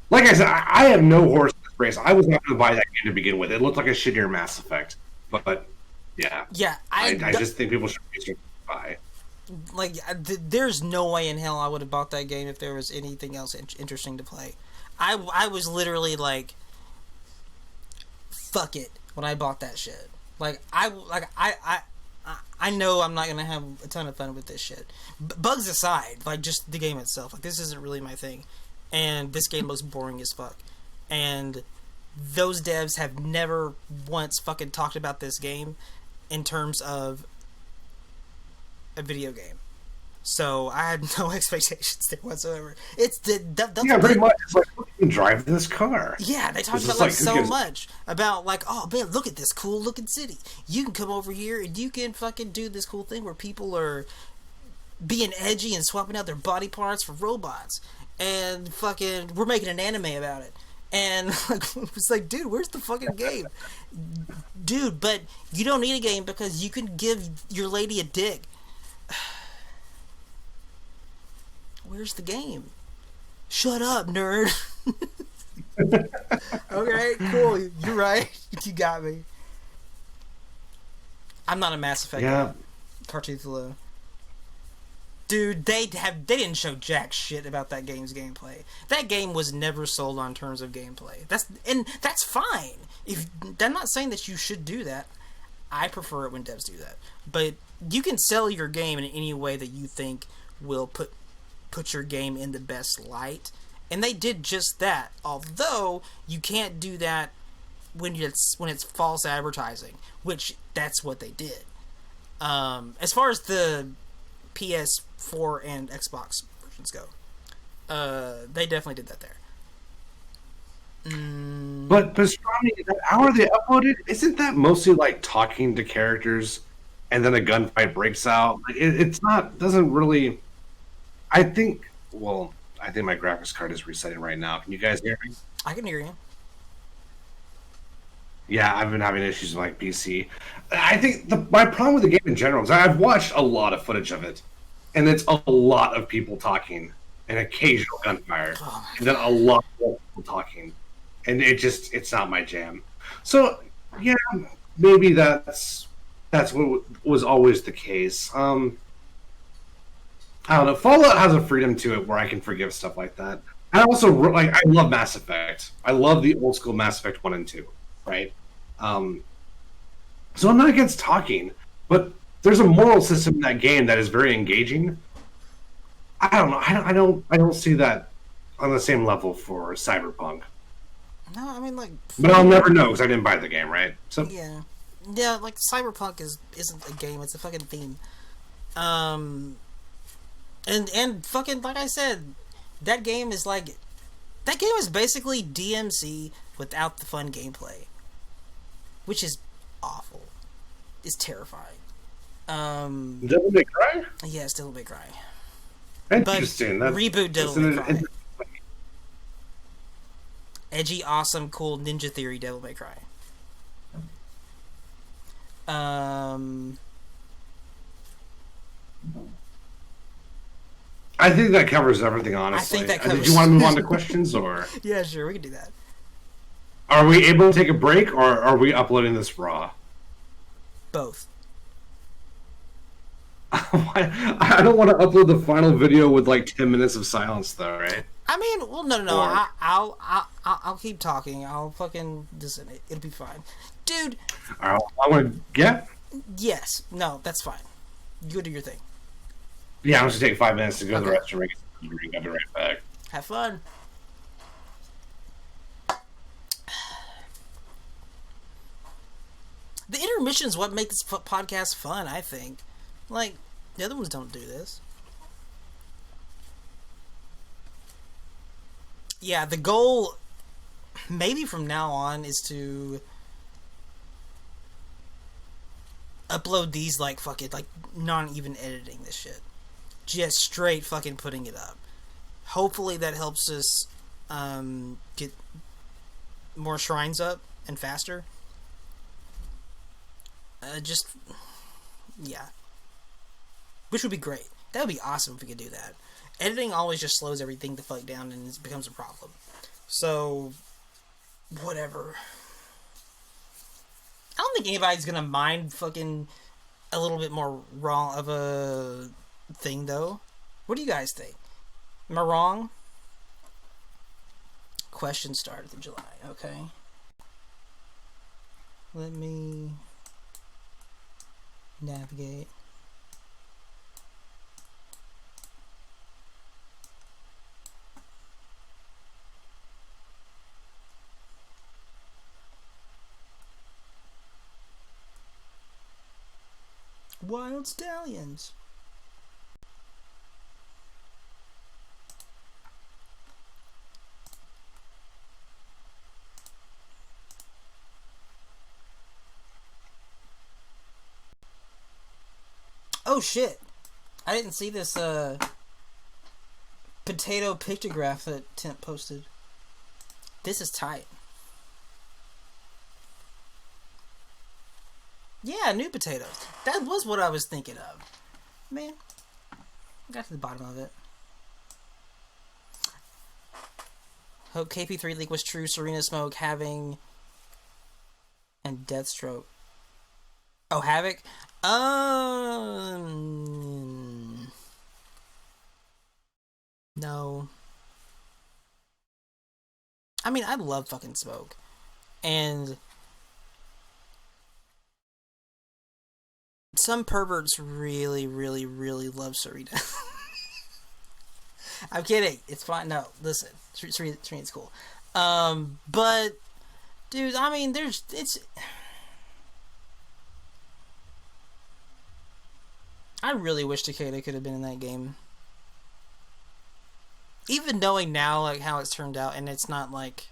Like I said, I have no horse in this race. I was not going to buy that game to begin with. It looked like a shittier Mass Effect, but yeah, Yeah, I just think people should research buy. like there's no way in hell I would have bought that game if there was anything else interesting to play. I was literally like, fuck it when I bought that shit. I know I'm not gonna have a ton of fun with this shit. Bugs aside, like just the game itself, like this isn't really my thing, and this game looks boring as fuck. And those devs have never once fucking talked about this game in terms of a video game. So I had no expectations there whatsoever. It's that's Pretty much. It's like, you can drive this car. Yeah, they talk about like so much about like, oh man, look at this cool looking city. You can come over here and you can fucking do this cool thing where people are being edgy and swapping out their body parts for robots, and fucking we're making an anime about it. And like, it's like, dude, where's the fucking game, dude? But you don't need a game because you can give your lady a dick. Where's the game? Shut up, nerd. Okay, cool. You're right. You got me. I'm not a Mass Effect guy. Cartoon Thulu. Dude, they didn't show jack shit about that game's gameplay. That game was never sold on terms of gameplay. That's fine. I'm not saying that you should do that. I prefer it when devs do that. But you can sell your game in any way that you think will put your game in the best light, and they did just that. Although you can't do that when it's false advertising, which that's what they did. As far as the PS4 and Xbox versions go, they definitely did that there. But pastrami, that hour they uploaded, isn't that mostly like talking to characters, and then a gunfight breaks out? Like, it's not, doesn't really. I think my graphics card is resetting right now. Can you guys hear me? I can hear you. Yeah, I've been having issues with my PC. I think my problem with the game in general is I've watched a lot of footage of it, and it's a lot of people talking and occasional gunfire, and then a lot of people talking, and it's not my jam. So yeah, maybe that's what was always the case. I don't know. Fallout has a freedom to it where I can forgive stuff like that. I also I love Mass Effect. I love the old school Mass Effect 1 and 2, right? So I'm not against talking, but there's a moral system in that game that is very engaging. I don't know. I don't see that on the same level for Cyberpunk. No, I mean like. But I'll never know because I didn't buy the game, right? So yeah, like Cyberpunk isn't a game; it's a fucking theme. And fucking, like I said, that game is basically DMC without the fun gameplay, which is awful. It's terrifying. Devil May Cry? Yeah, it's Devil May Cry. Interesting. But reboot Devil May Cry. Edgy, awesome, cool Ninja Theory Devil May Cry. I think that covers everything, honestly. I think that covers... Did you want to move on to questions, or? Yeah, sure, we can do that. Are we able to take a break, or are we uploading this raw? Both. I don't want to upload the final video with like 10 minutes of silence, though, right? I mean, well, no. Or... I'll keep talking. I'll fucking listen. It'll be fine, dude. I want to get. Yes. No, that's fine. You go do your thing. Yeah, I'm just gonna take 5 minutes to go to the restroom and I'll be right back. Have fun. The intermission is what makes this podcast fun, I think. Like, the other ones don't do this. Yeah, the goal, maybe from now on, is to upload these, like, fucking, like, not even editing this shit. Just straight fucking putting it up. Hopefully that helps us get more shrines up and faster. Just, yeah. Which would be great. That would be awesome if we could do that. Editing always just slows everything the fuck down and it becomes a problem. So, whatever. I don't think anybody's gonna mind fucking a little bit more wrong of a thing, though. What do you guys think? Am I wrong? Question started in July. Okay. Let me navigate. Wild Stallions. Oh shit! I didn't see this potato pictograph that Temp posted. This is tight. Yeah, new potatoes. That was what I was thinking of. Man, I got to the bottom of it. Hope KP3 leak was true. Serena Smoke, Having, and Deathstroke. Oh, Havoc? No. I mean, I love fucking Smoke. And some perverts really, really, really love Serena. I'm kidding. It's fine. No, listen. Serena's cool. But, dude, I mean, I really wish Takeda could have been in that game. Even knowing now, like, how it's turned out, and it's not, like...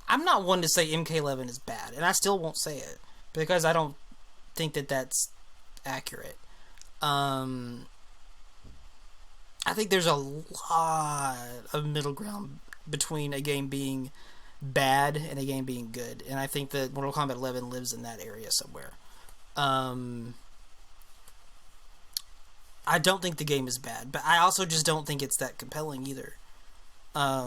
I'm not one to say MK11 is bad, and I still won't say it, because I don't think that that's accurate. I think there's a lot of middle ground between a game being bad and a game being good, and I think that Mortal Kombat 11 lives in that area somewhere. I don't think the game is bad, but I also just don't think it's that compelling either. Cut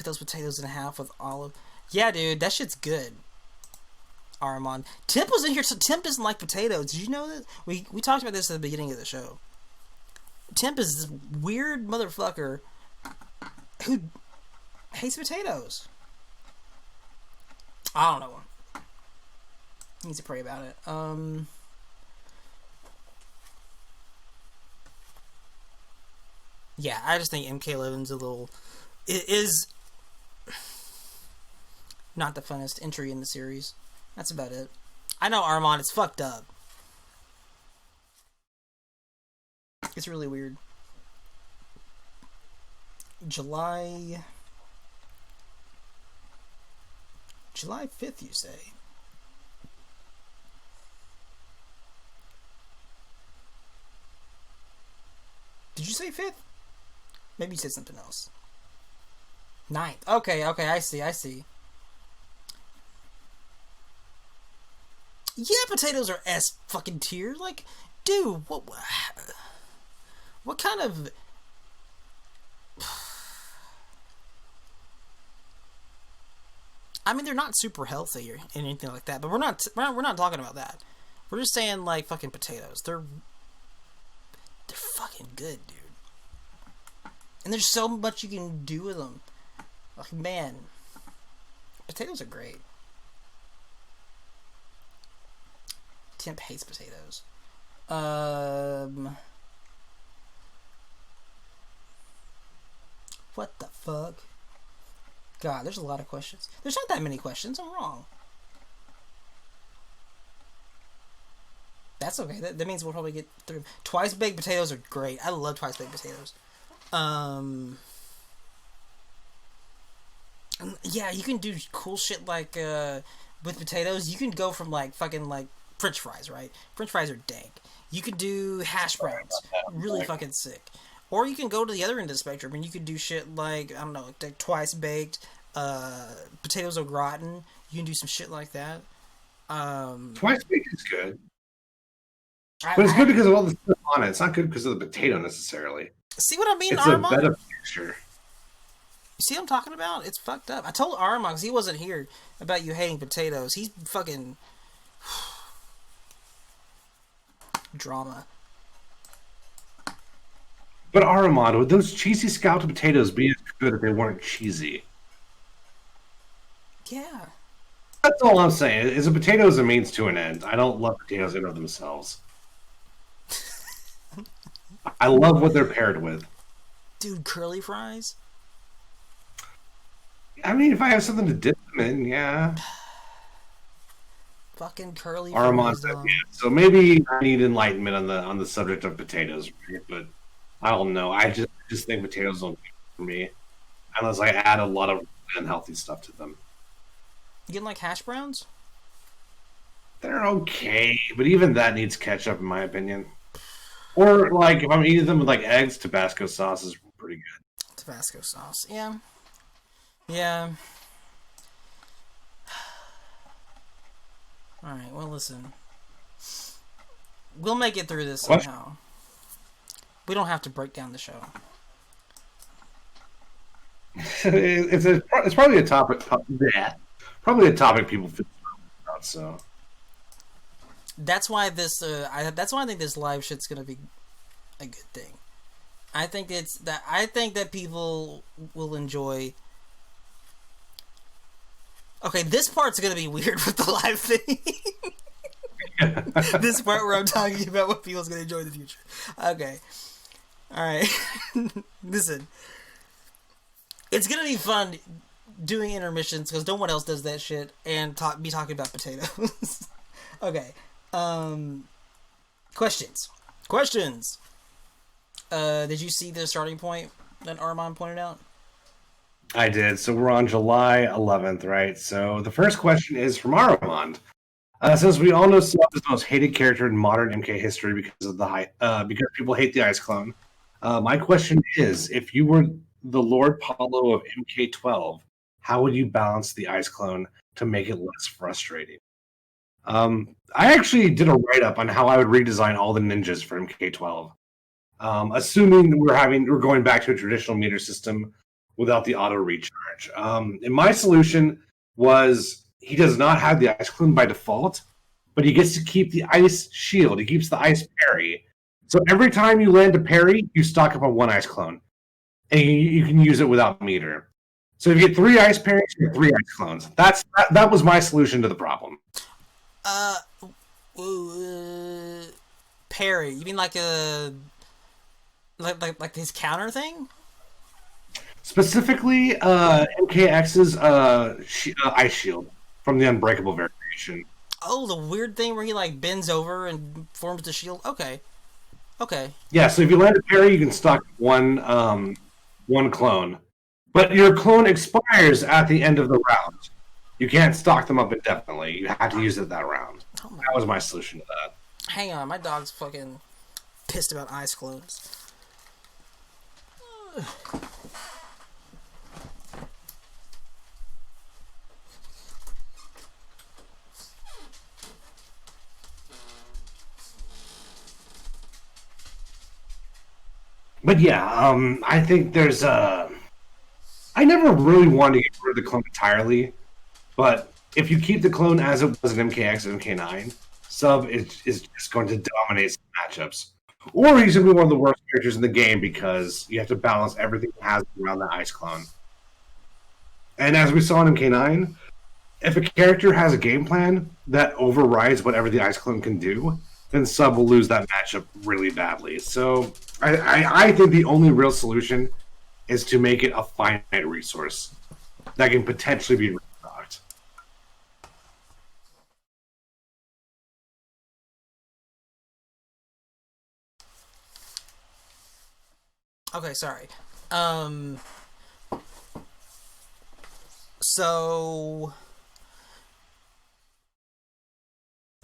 those potatoes in half with olive. Yeah, dude, that shit's good. Armand. Temp was in here, so Temp doesn't like potatoes. Did you know that? We talked about this at the beginning of the show. Temp is this weird motherfucker who hates potatoes. I don't know. He needs to pray about it. Yeah, I just think MK11's a little... It is not the funnest entry in the series. That's about it. I know, Armand, it's fucked up. It's really weird. July 5th, you say? Did you say 5th? Maybe you said something else. 9th. Okay, I see. Yeah, potatoes are S fucking tier. Like, dude, what kind of... I mean, they're not super healthy or anything like that, but we're not talking about that. We're just saying, like, fucking potatoes. They're fucking good, dude. And there's so much you can do with them. Like, man, potatoes are great. Temp hates potatoes. What the fuck? God, there's a lot of questions. There's not that many questions. I'm wrong. That's okay. That means we'll probably get through. Twice baked potatoes are great. I love twice baked potatoes. Yeah, you can do cool shit like with potatoes. You can go from like fucking like French fries, right? French fries are dank. You could do hash browns, really fucking sick. Or you can go to the other end of the spectrum and you could do shit like, I don't know, like twice baked potatoes au gratin. You can do some shit like that. Twice baked is good. I, But it's good I because of all the stuff on it. It's not good because of the potato necessarily. see what I mean, It's a Armand. better texture. You see what I'm talking about? It's fucked up. I told Armand because he wasn't here about you hating potatoes. He's fucking drama. But Aramon, would those cheesy scalloped potatoes be as good if they weren't cheesy? Yeah. That's all I'm saying. Is a potato is a means to an end. I don't love potatoes in and of themselves. I love what they're paired with. Dude, curly fries? I mean, if I have something to dip them in, yeah. Fucking curly Aramon fries, said, dog. yeah. So maybe I need enlightenment on the subject of potatoes, right? But I don't know. I just think potatoes don't do it for me unless I add a lot of unhealthy stuff to them. You getting like hash browns? They're okay, but even that needs ketchup, in my opinion. Or like if I'm eating them with like eggs, Tabasco sauce is pretty good. Tabasco sauce. Yeah. Yeah. Alright, well, listen. We'll make it through this What? somehow. We don't have to break down the show. It's probably a topic. Yeah, probably a topic people feel about. So That's why this. That's why I think this live shit's gonna be a good thing. I think that people will enjoy. Okay, this part's gonna be weird with the live thing. This part where I'm talking about what people's gonna enjoy in the future. Okay, all right. Listen, it's gonna be fun doing intermissions because no one else does that shit and be talking about potatoes. Okay. Questions. Did you see the starting point that Armand pointed out? I did. So we're on July 11th, right? So the first question is from Aramond. Since we all know Sub is the most hated character in modern MK history because of because people hate the Ice Clone, my question is: if you were the Lord Paulo of MK12, how would you balance the Ice Clone to make it less frustrating? I actually did a write-up on how I would redesign all the ninjas for MK12, assuming we're going back to a traditional meter system without the auto recharge. And my solution was he does not have the ice clone by default, but he gets to keep the ice shield. He keeps the ice parry. So every time you land a parry, you stock up on one ice clone, and you can use it without meter. So if you get 3 ice parries, you get 3 ice clones. That was my solution to the problem. Parry. You mean like a like his counter thing? Specifically, MKX's ice shield from the Unbreakable variation. Oh, the weird thing where he like bends over and forms the shield. Okay. Yeah, so if you land a parry, you can stock one clone, but your clone expires at the end of the round. You can't stock them up indefinitely. You have to use it that round. Oh my That was my solution to that. Hang on, my dog's fucking pissed about ice clones. But yeah, I think there's I never really wanted to get rid of the clone entirely, but if you keep the clone as it was in MKX and MK9, Sub is just going to dominate some matchups. Or he's going to be one of the worst characters in the game because you have to balance everything he has around that ice clone. And as we saw in MK9, if a character has a game plan that overrides whatever the ice clone can do, then Sub will lose that matchup really badly. So I think the only real solution is to make it a finite resource that can potentially be restocked. Okay, sorry. So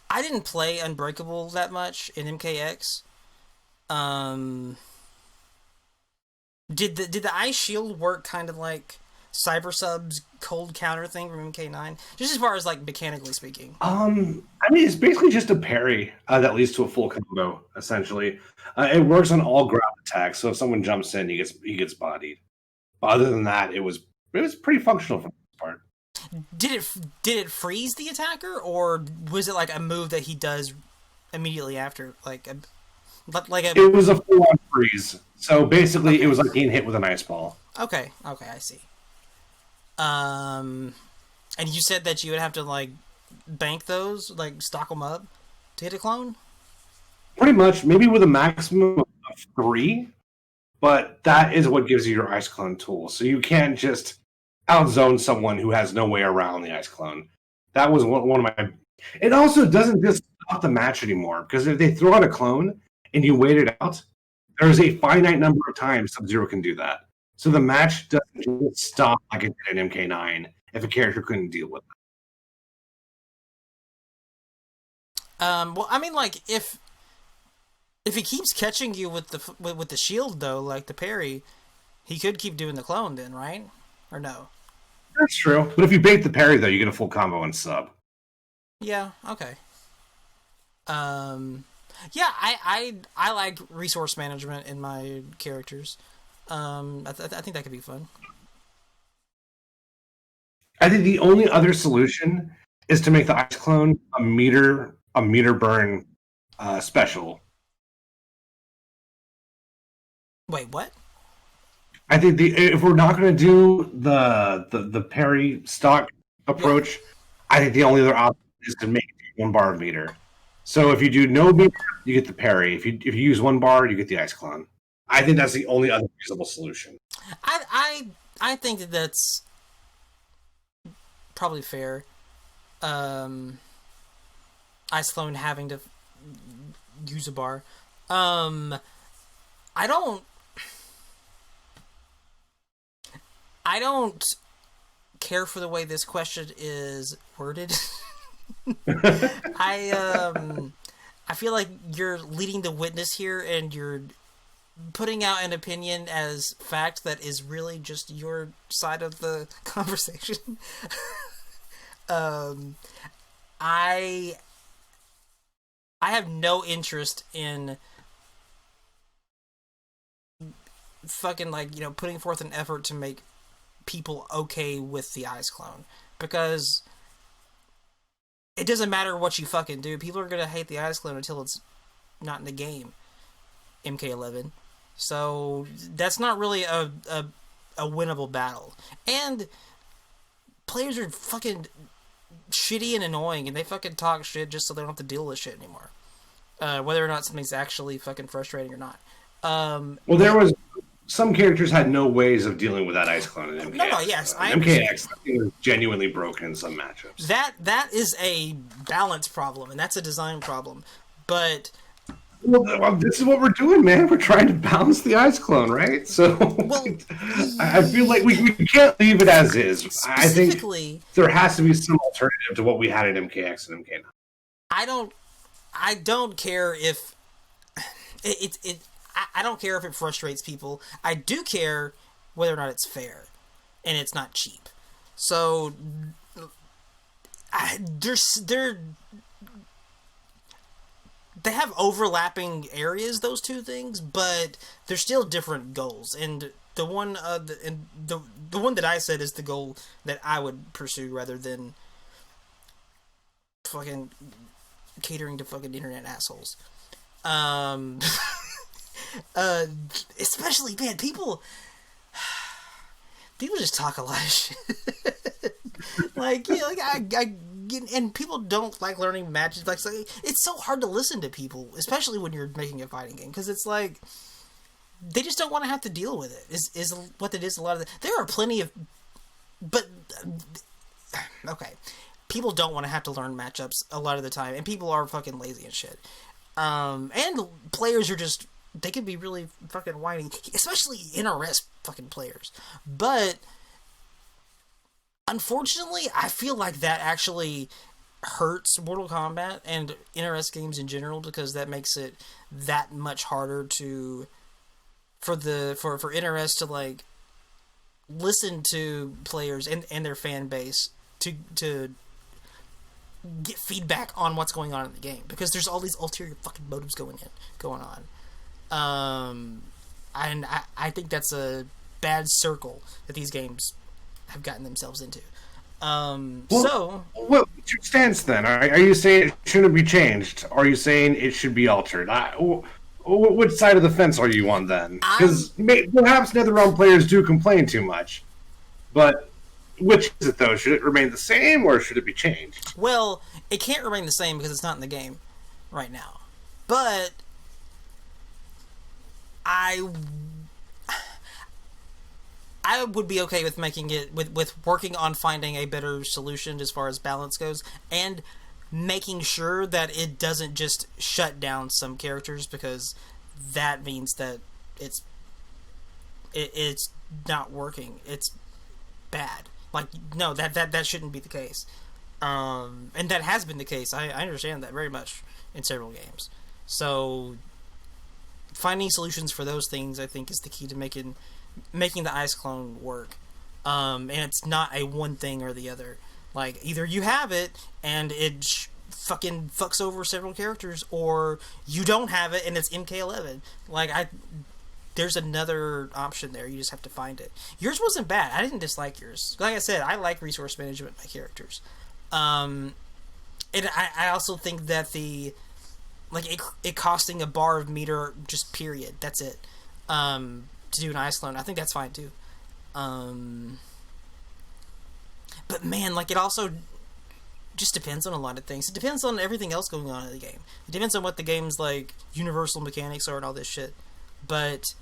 I didn't play Unbreakable that much in MKX. Did the ice shield work kind of like Cyber Sub's cold counter thing from MK9? Just as far as like mechanically speaking. I mean, it's basically just a parry that leads to a full combo. Essentially, it works on all grab attacks. So if someone jumps in, he gets bodied. But other than that, it was pretty functional for the most part. Did it freeze the attacker, or was it like a move that he does immediately after, It was a full-on freeze. So basically, it was like getting hit with an ice ball. Okay, I see. And you said that you would have to like bank those, like stock them up to hit a clone? Pretty much, maybe with a maximum of 3, but that is what gives you your ice clone tool. So you can't just outzone someone who has no way around the ice clone. That was one of my. It also doesn't just stop the match anymore, because if they throw out a clone and you wait it out, there's a finite number of times Sub-Zero can do that. So the match doesn't just stop like it did in MK9 if a character couldn't deal with it. Well, I mean, like if he keeps catching you with the shield though, like the parry, he could keep doing the clone then, right? Or no? That's true. But if you bait the parry though, you get a full combo and sub. Yeah. Okay. Yeah, I like resource management in my characters. I think that could be fun. I think the only other solution is to make the ice clone a meter burn special. Wait, what? I think if we're not going to do the parry stock approach, I think the only other option is to make it 1 bar of meter. So if you do no meter, you get the parry. If you use 1 bar, you get the ice clone. I think that's the only other feasible solution. I think that's probably fair. Ice clone having to use a bar. I don't care for the way this question is worded. I feel like you're leading the witness here, and you're putting out an opinion as fact that is really just your side of the conversation. I have no interest in fucking putting forth an effort to make people okay with the ice clone, because it doesn't matter what you fucking do. People are gonna hate the ice clone until it's not in the game. MK11. So that's not really a winnable battle. And players are fucking shitty and annoying, and they fucking talk shit just so they don't have to deal with shit anymore. Whether or not something's actually fucking frustrating or not. Well, there was some characters had no ways of dealing with that ice clone in MKX. No, yes, I MKX was genuinely broken in some matchups. That is a balance problem, and that's a design problem. But well, this is what we're doing, man. We're trying to balance the ice clone, right? So I feel like we can't leave it as is. I think there has to be some alternative to what we had in MKX and MK9. I don't care if I don't care if it frustrates people. I do care whether or not it's fair, and it's not cheap. So they have overlapping areas, those two things, but they're still different goals. And the one the one that I said is the goal that I would pursue, rather than fucking catering to fucking internet assholes. Especially, man, people just talk a lot of shit. And people don't like learning matches. Like, it's so hard to listen to people, especially when you're making a fighting game, because it's like they just don't want to have to deal with it. Is what it is. A lot of there are plenty of, but okay, people don't want to have to learn matchups a lot of the time, and people are fucking lazy and shit. And players are just, they can be really fucking whiny, especially NRS fucking players. But unfortunately, I feel like that actually hurts Mortal Kombat and NRS games in general, because that makes it that much harder for NRS to listen to players and their fan base to get feedback on what's going on in the game, because there's all these ulterior fucking motives going on. And I think that's a bad circle that these games have gotten themselves into. What's your stance then? Are you saying it shouldn't be changed? Or are you saying it should be altered? Which side of the fence are you on then? Because perhaps NetherRealm players do complain too much. But which is it though? Should it remain the same or should it be changed? Well, it can't remain the same because it's not in the game right now. But I would be okay with making it with working on finding a better solution as far as balance goes, and making sure that it doesn't just shut down some characters, because that means that it's not working. It's bad. Like, no, that shouldn't be the case. And that has been the case. I understand that very much in several games. So finding solutions for those things, I think, is the key to making the ice clone work. And it's not a one thing or the other. Like, either you have it and it fucking fucks over several characters, or you don't have it and it's MK11. Like, there's another option there. You just have to find it. Yours wasn't bad. I didn't dislike yours. Like I said, I like resource management by characters. And I also think that it costing a bar of meter, just period. That's it. To do an ice clone, I think that's fine too. But man, like, it also just depends on a lot of things. It depends on everything else going on in the game. It depends on what the game's like universal mechanics are and all this shit. But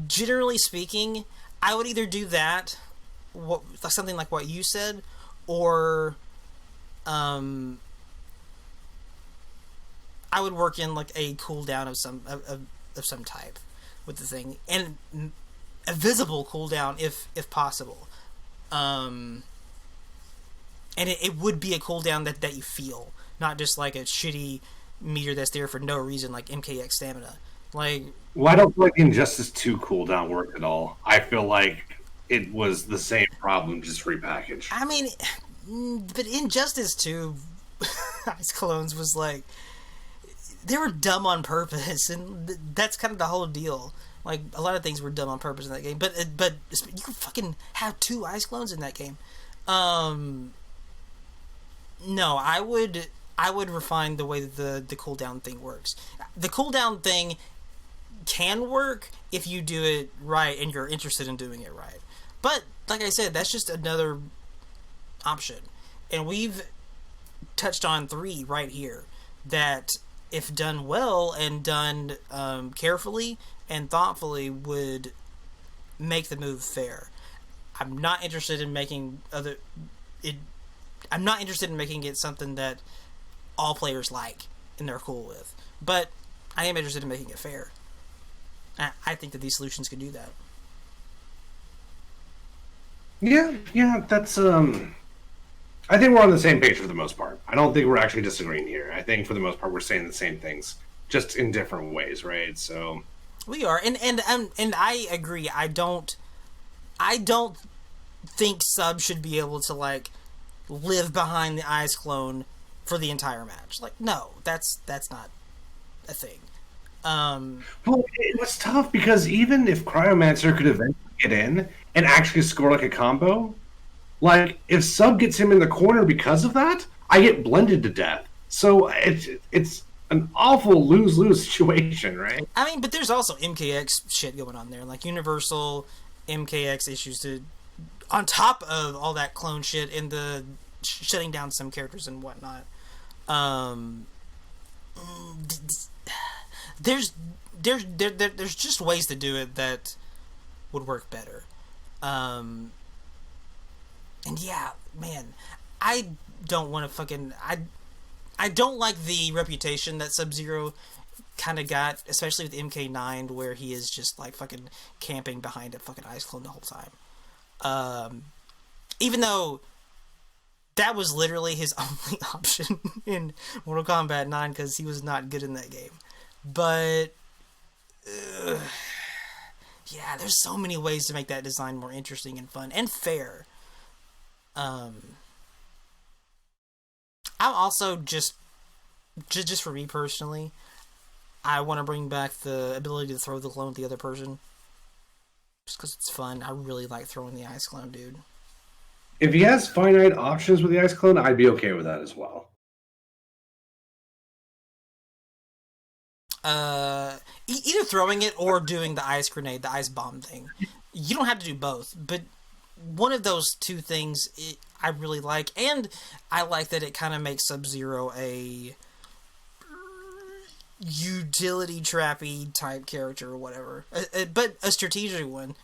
generally speaking, I would either do that, something like what you said, or I would work in like a cooldown of some type with the thing, and a visible cooldown if possible. And it would be a cooldown that you feel, not just like a shitty meter that's there for no reason, like MKX stamina. Like, well, I don't feel like Injustice 2 cooldown worked at all. I feel like it was the same problem, just repackaged. I mean, but Injustice 2 ice clones was like, they were dumb on purpose, and that's kind of the whole deal. Like, a lot of things were dumb on purpose in that game, but you could fucking have 2 ice clones in that game. No, I would refine the way that the cooldown thing works. The cooldown thing can work if you do it right and you're interested in doing it right. But like I said, that's just another option. And we've touched on 3 right here that, if done well and done carefully and thoughtfully, would make the move fair. I'm not interested in making I'm not interested in making it something that all players like and they're cool with. But I am interested in making it fair. I think that these solutions can do that. Yeah, that's I think we're on the same page for the most part. I don't think we're actually disagreeing here. I think for the most part we're saying the same things, just in different ways, right? So we are, and I agree. I don't think sub should be able to like live behind the ice clone for the entire match. Like, no, that's not a thing. Well, it was tough because even if Cryomancer could eventually get in and actually score like a combo, like, if sub gets him in the corner because of that, I get blended to death. So it's an awful lose-lose situation, right? I mean, but there's also MKX shit going on there, like universal MKX issues on top of all that clone shit and the shutting down some characters and whatnot. There's just ways to do it that would work better. And yeah, man, I don't want to fucking... I don't like the reputation that Sub-Zero kind of got, especially with MK9, where he is just like fucking camping behind a fucking ice clone the whole time. Even though that was literally his only option in Mortal Kombat 9, because he was not good in that game. But Yeah, there's so many ways to make that design more interesting and fun and fair. I'm also just for me personally, I want to bring back the ability to throw the clone at the other person. Just because it's fun. I really like throwing the ice clone, dude. If he has finite options with the ice clone, I'd be okay with that as well. Either throwing it or doing the ice grenade, the ice bomb thing. You don't have to do both, but one of those two things I really like, and I like that it kind of makes Sub-Zero a utility trappy type character or whatever, but a strategic one.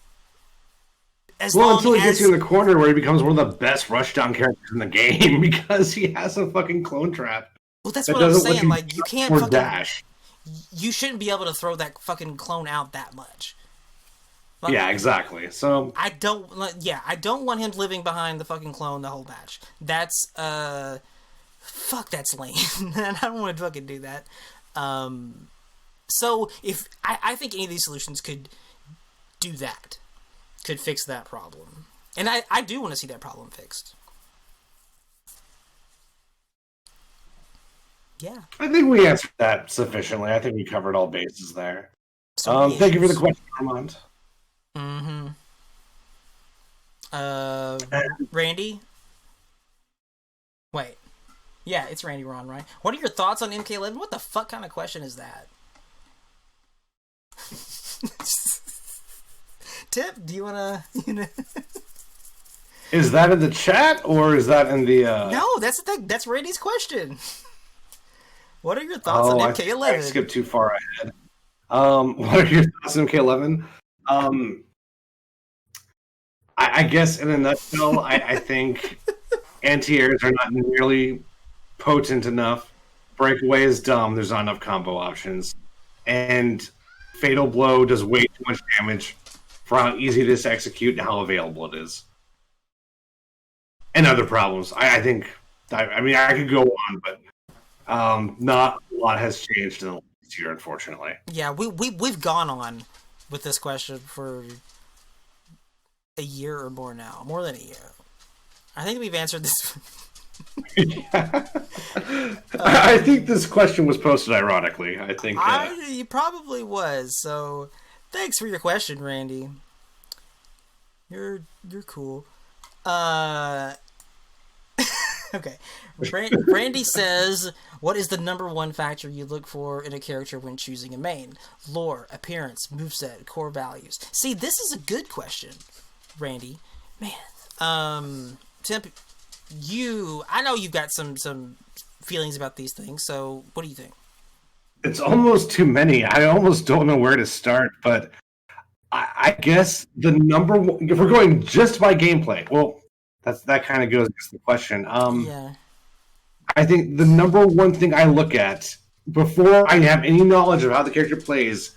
Until he gets you in the corner where he becomes one of the best rushdown characters in the game because he has a fucking clone trap. Well, that's what I'm saying. Like, you can't fucking dash. You shouldn't be able to throw that fucking clone out that much. Like, yeah, exactly. So I don't want him living behind the fucking clone the whole match. That's fuck, that's lame. I don't want to fucking do that. So if I think any of these solutions could do that, could fix that problem, and I do want to see that problem fixed. Yeah, I think we answered that sufficiently. I think we covered all bases there. Thank you for the question, Armand. Mm-hmm. Randy? Wait. Yeah, it's Randy Ron, right? What are your thoughts on MK11? What the fuck kind of question is that? Tip, do you wanna Is that in the chat or is that in the No, that's the thing. That's Randy's question. What are your thoughts on MK11? I skipped too far ahead. What are your thoughts on MK11? I guess in a nutshell, I think anti-airs are not nearly potent enough. Breakaway is dumb. There's not enough combo options. And Fatal Blow does way too much damage for how easy it is to execute and how available it is. And other problems. I think, I mean, I could go on, but not a lot has changed in the last year, unfortunately. Yeah, we've gone on with this question for a year or more now. More than a year. I think we've answered this. I think this question was posted ironically. I think it probably was. So, thanks for your question, Randy. You're cool. Okay. Randy says, what is the number one factor you look for in a character when choosing a main? Lore, appearance, moveset, core values. See, this is a good question, Randy. Man. Temp, I know you've got some feelings about these things, so what do you think? It's almost too many. I almost don't know where to start, but I guess the number one, if we're going just by gameplay, well, that kind of goes against the question. Yeah. I think the number one thing I look at before I have any knowledge of how the character plays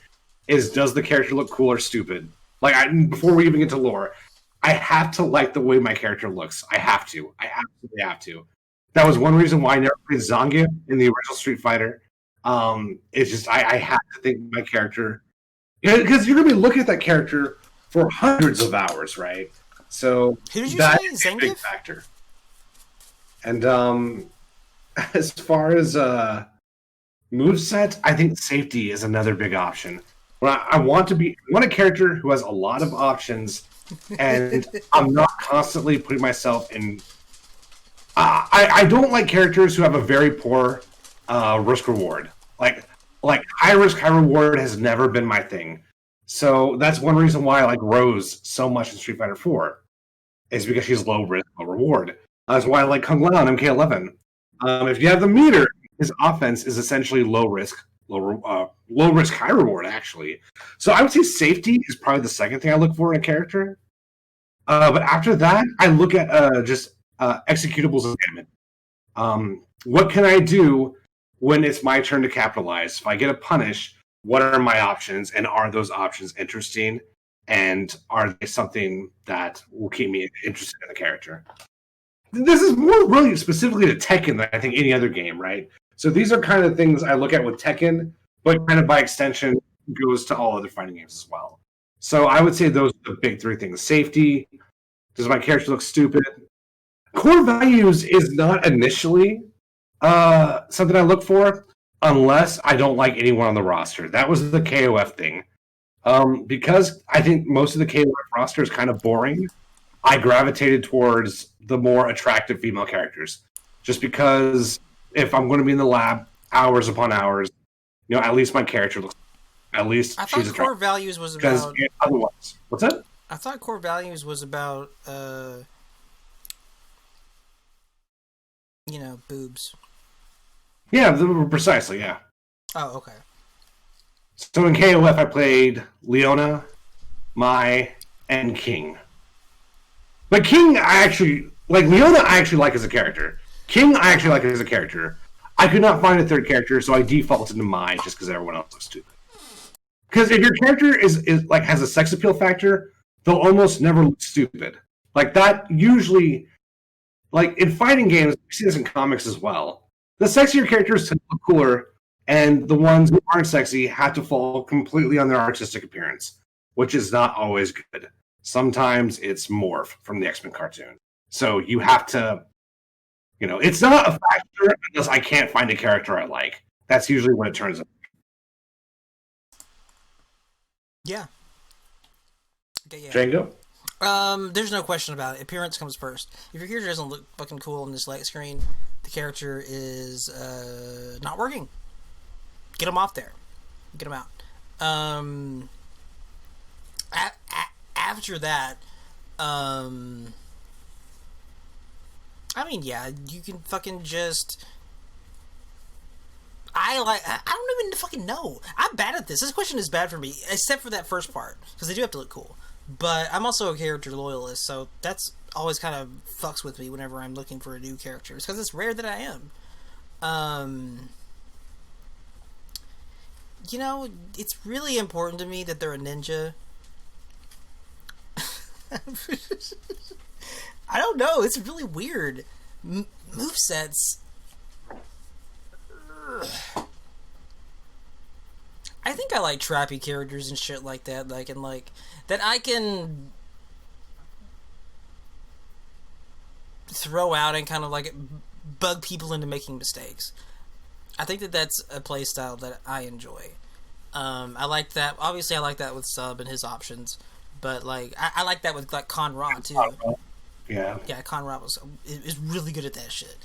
is, does the character look cool or stupid? Like, before we even get to lore, I have to like the way my character looks. I have to. I absolutely have to. That was one reason why I never played Zangief in the original Street Fighter. It's just, I have to think my character, because you're going to be looking at that character for hundreds of hours, right? So who did you that say? is a Zangief? big factor. And as far as moveset, I think safety is another big option. I want a character who has a lot of options, and I'm not constantly putting myself in. I don't like characters who have a very poor risk reward. Like high risk, high reward has never been my thing. So that's one reason why I like Rose so much in Street Fighter 4, is because she's low risk, low reward. That's why I like Kung Lao in MK11. If you have the meter, his offense is essentially low risk, high reward, actually. So I would say safety is probably the second thing I look for in a character. But after that, I look at just executables and damage. What can I do when it's my turn to capitalize? If I get a punish, what are my options, and are those options interesting, and are they something that will keep me interested in the character? This is more really specifically to Tekken than I think any other game, right? So these are kind of things I look at with Tekken, but kind of by extension goes to all other fighting games as well. So I would say those are the big three things. Safety, does my character look stupid? Core values is not initially something I look for unless I don't like anyone on the roster. That was the KOF thing. Because I think most of the KOF roster is kind of boring, I gravitated towards the more attractive female characters. Just because if I'm going to be in the lab hours upon hours, at least my character looks, at least I thought she's core attractive. values was Because about. otherwise, what's that? I thought core values was about. Boobs. Yeah, precisely, yeah. Oh, okay. So in KOF, I played Leona, Mai, and King. But King, I actually like. Leona, I actually like as a character. King, I actually like as a character. I could not find a third character, so I defaulted to Mai just because everyone else looks stupid. Because if your character is like has a sex appeal factor, they'll almost never look stupid. Like that usually, like in fighting games, we see this in comics as well. The sexier characters tend to look cooler, and the ones who aren't sexy have to fall completely on their artistic appearance, which is not always good. Sometimes it's Morph from the X-Men cartoon. So you have to, it's not a factor unless I can't find a character I like. That's usually when it turns out. Yeah. Okay, yeah. Django? There's no question about it. Appearance comes first. If your character doesn't look fucking cool on this light screen, the character is not working. Get them off there. Get them out. After that, yeah, you can fucking just. I don't even fucking know. I'm bad at this. This question is bad for me, except for that first part, because they do have to look cool. But I'm also a character loyalist, so that's always kind of fucks with me whenever I'm looking for a new character. It's because it's rare that I am. It's really important to me that they're a ninja. I don't know. It's really weird. Movesets. I think I like trappy characters and shit like that. That I can throw out and kind of like bug people into making mistakes. I think that's a playstyle that I enjoy. I like that. Obviously, I like that with Sub and his options, but I like that with Conrad too. Yeah. Yeah, Conrad is really good at that shit.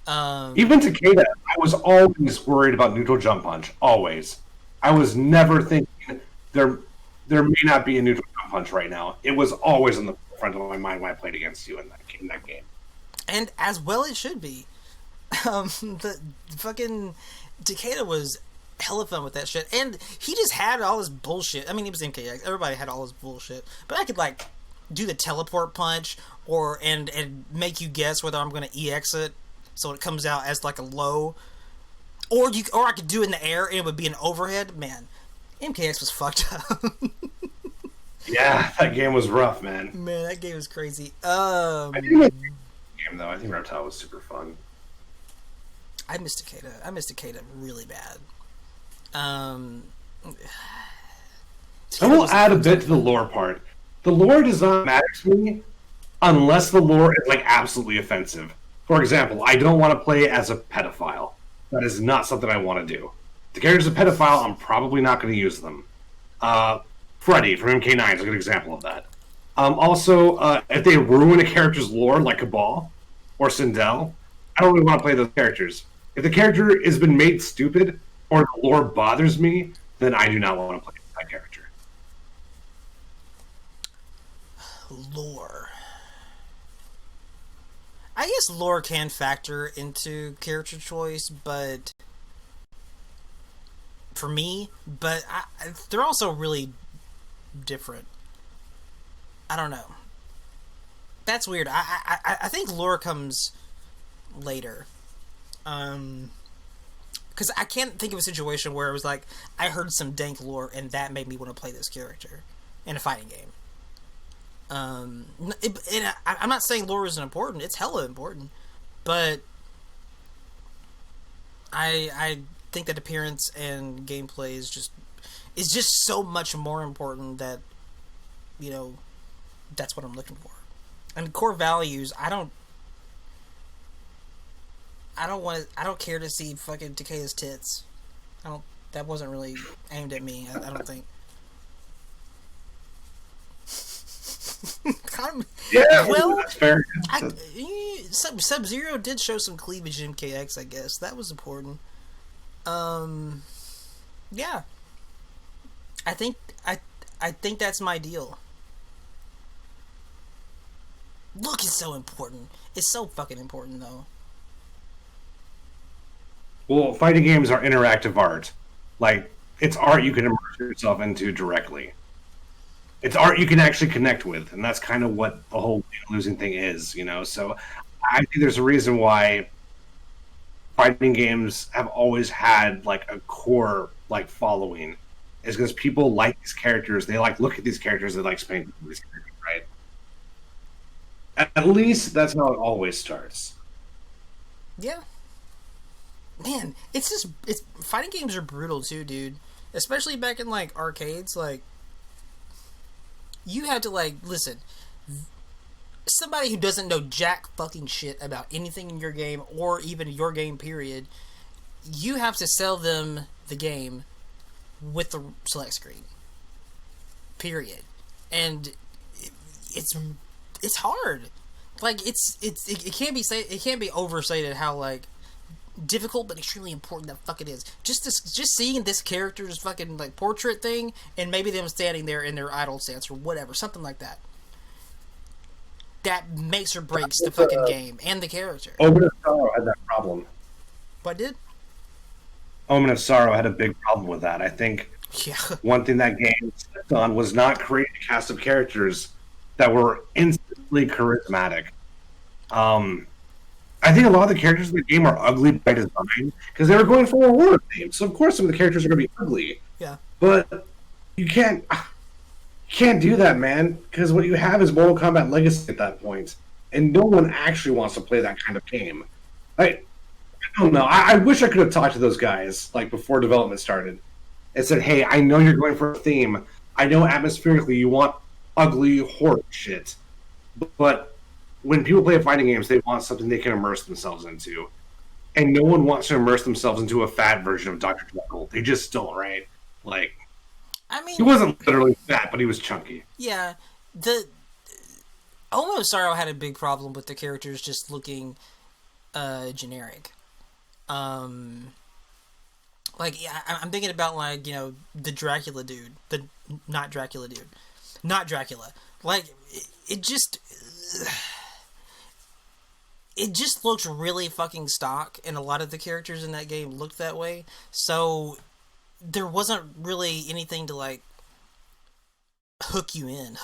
Even Takeda, I was always worried about neutral jump punch. Always. I was never thinking there may not be a neutral jump punch right now. It was always in the front of my mind when I played against you in that game. And as well it should be. The fucking Takeda was hella fun with that shit, and he just had all this bullshit. I mean, he was MKX. Everybody had all this bullshit, but I could do the teleport punch and make you guess whether I'm going to EX it, so it comes out as a low, or I could do it in the air and it would be an overhead. Man, MKX was fucked up. Yeah, that game was rough, man. Man, that game was crazy. I think that game though. I think Reptile was super fun. I missed Takeda really bad. I will add a bit to the lore part. The lore does not matter to me unless the lore is absolutely offensive. For example, I don't want to play as a pedophile. That is not something I want to do. If the character's a pedophile, I'm probably not going to use them. Freddy from MK9 is a good example of that. Also, if they ruin a character's lore, like Cabal or Sindel, I don't really want to play those characters. If the character has been made stupid or the lore bothers me, then I do not want to play that character. Lore. I guess lore can factor into character choice, but for me, they're also really different. I don't know. That's weird. I think lore comes later. Because I can't think of a situation where it was I heard some dank lore and that made me want to play this character in a fighting game. I'm not saying lore isn't important. It's hella important, but I think that appearance and gameplay is just so much more important that that's what I'm looking for. And core values, I don't care to see fucking Takeda's tits. That wasn't really aimed at me. I don't think. Yeah, well, that's fair. Sub-Zero did show some cleavage in MKX, I guess. That was important. Yeah. I think that's my deal. Look is so important. It's so fucking important, though. Well, fighting games are interactive art. Like, it's art you can immerse yourself into directly. It's art you can actually connect with, and that's kind of what the whole losing thing is, So I think there's a reason why fighting games have always had like a core like following, is because people like these characters. They like look at these characters. They like spending time with these characters, right? At least that's how it always starts. Yeah. Man, it's fighting games are brutal too, dude. Especially back in like arcades, like you had to like listen. Somebody who doesn't know jack fucking shit about anything in your game or even your game period, you have to sell them the game with the select screen. Period. And it's hard. Like it can't be overstated how like difficult but extremely important that fucking is. Just seeing this character's fucking like portrait thing and maybe them standing there in their idle stance or whatever, something like that. That makes or breaks the fucking game and the character. Omen of Sorrow had that problem. What did? Omen of Sorrow had a big problem with that. I think one thing that game stepped on was not creating a cast of characters that were instantly charismatic. I think a lot of the characters in the game are ugly by design because they were going for a horror theme. So of course some of the characters are going to be ugly. Yeah. But you can't do that, man, because what you have is Mortal Kombat Legacy at that point, and no one actually wants to play that kind of game. I don't know. I wish I could have talked to those guys like before development started and said, "Hey, I know you're going for a theme. I know atmospherically you want ugly horror shit, but when people play fighting games, they want something they can immerse themselves into, and no one wants to immerse themselves into a fat version of Dr. Jekyll. They just don't, right? Like." I mean, he wasn't literally fat, but he was chunky. Yeah, the Almost Sorrow had a big problem with the characters just looking generic. Like yeah, I'm thinking about like the Dracula dude, not Dracula. Like it just looks really fucking stock, and a lot of the characters in that game looked that way. So there wasn't really anything to like hook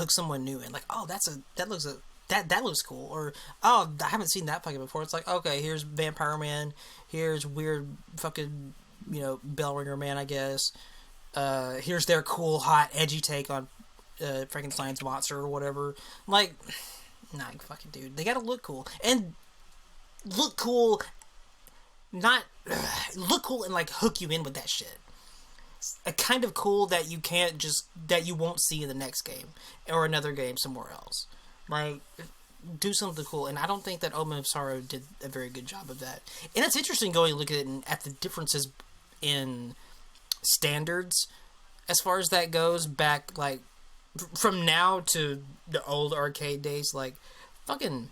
someone new in. Like, oh, that looks cool, or oh, I haven't seen that fucking before. It's like, okay, here's Vampire Man, here's weird fucking Bellringer Man, I guess. Here's their cool, hot, edgy take on Frankenstein's monster or whatever. Like, nah, fucking dude, they gotta look cool and look cool, not look cool and like hook you in with that shit. A kind of cool that you won't see in the next game or another game somewhere else. Like, do something cool, and I don't think that Omen of Sorrow did a very good job of that. And it's interesting going and look at it and at the differences in standards as far as that goes. Back like from now to the old arcade days, like fucking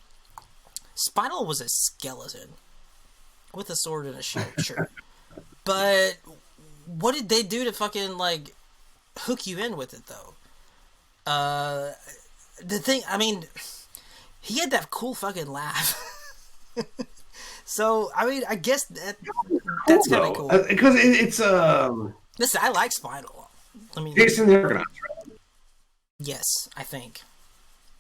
Spinal was a skeleton with a sword and a shield, sure, but what did they do to fucking, like, hook you in with it, though? The thing, I mean, he had that cool fucking laugh. So, I mean, I guess that's kind of cool. Because it's, Listen, I like Spinal. I mean, Jason the Argonaut, right? Yes, I think.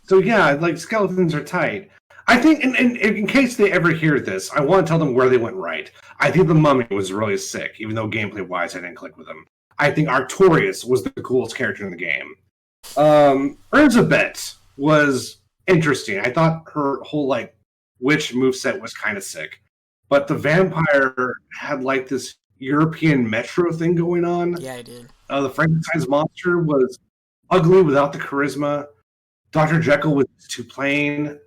So, yeah, like, skeletons are tight. I think, in case they ever hear this, I want to tell them where they went right. I think the Mummy was really sick, even though gameplay-wise I didn't click with him. I think Arcturus was the coolest character in the game. Erzsébet was interesting. I thought her whole, like, witch moveset was kind of sick. But the vampire had, like, this European metro thing going on. Yeah, I did. The Frankenstein's monster was ugly without the charisma. Dr. Jekyll was too plain.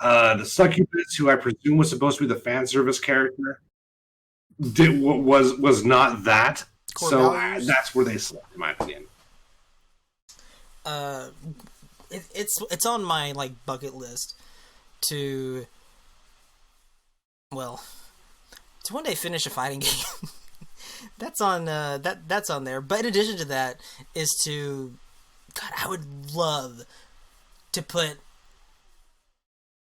The succubus, who I presume was supposed to be the fan service character, was not that. Core So values. that's where they slept, in my opinion. It's on my like bucket list to one day finish a fighting game. That's on that's on there. But in addition to that, is to God, I would love to put